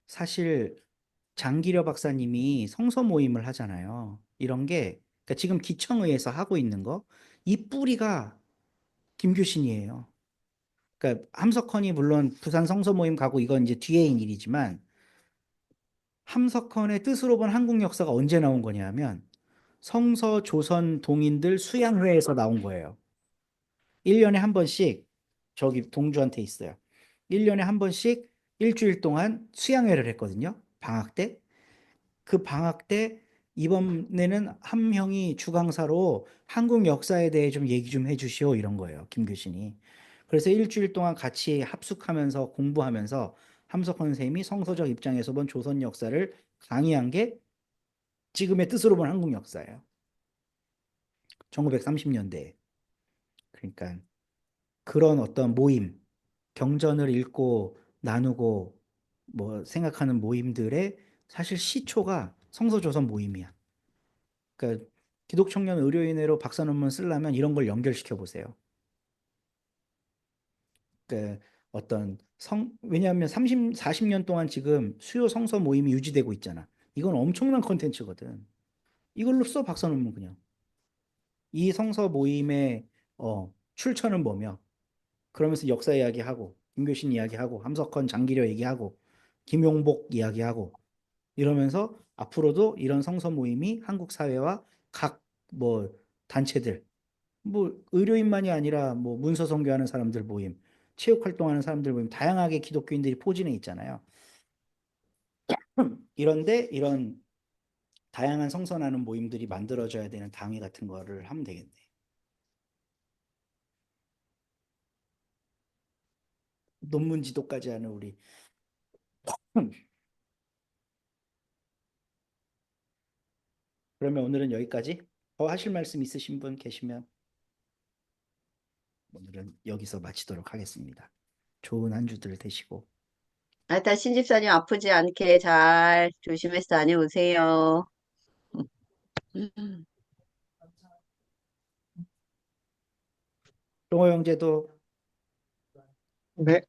사실 장기려 박사님이 성서 모임을 하잖아요. 이런 게 그러니까 지금 기청의에서 하고 있는 거, 이 뿌리가 김교신이에요. 그러니까 함석헌이 물론 부산 성서 모임 가고 이건 이제 뒤에인 일이지만 함석헌의 뜻으로 본 한국 역사가 언제 나온 거냐면 성서 조선 동인들 수양회에서 나온 거예요. 1년에 한 번씩 저기 동주한테 있어요. 1년에 한 번씩 일주일 동안 수양회를 했거든요. 방학 때. 그 방학 때 이번에는 한 형이 주강사로 한국 역사에 대해 좀 얘기 좀 해주시오 이런 거예요. 김 교신이. 그래서 일주일 동안 같이 합숙하면서 공부하면서 함석헌 선생님이 성서적 입장에서 본 조선 역사를 강의한 게 지금의 뜻으로 본 한국 역사예요. 1930년대. 그러니까 그런 어떤 모임, 경전을 읽고 나누고 뭐 생각하는 모임들의 사실 시초가 성서조선 모임이야. 그러니까 기독청년 의료인회로 박사 논문 쓰려면 이런 걸 연결시켜 보세요. 그러니까 어떤 왜냐하면 30, 40년 동안 지금 수요 성서 모임이 유지되고 있잖아. 이건 엄청난 컨텐츠거든. 이걸로 써 박사 논문 그냥. 이 성서 모임의 출처는 뭐며 그러면서 역사 이야기하고 김교신 이야기하고 함석헌 장기려 얘기하고 김용복 이야기하고 이러면서 앞으로도 이런 성서 모임이 한국 사회와 각 뭐 단체들 뭐 의료인만이 아니라 뭐 문서 선교하는 사람들 모임, 체육 활동하는 사람들 모임 다양하게 기독교인들이 포진해 있잖아요. 이런데 이런 다양한 성선하는 모임들이 만들어져야 되는 당회 같은 거를 하면 되겠네. 논문 지도까지 하는 우리. 그러면 오늘은 여기까지. 더 하실 말씀 있으신 분 계시면 오늘은 여기서 마치도록 하겠습니다. 좋은 한 주들 되시고. 하여튼 신집사님 아프지 않게 잘 조심해서 다녀오세요. 종호 형제도 네.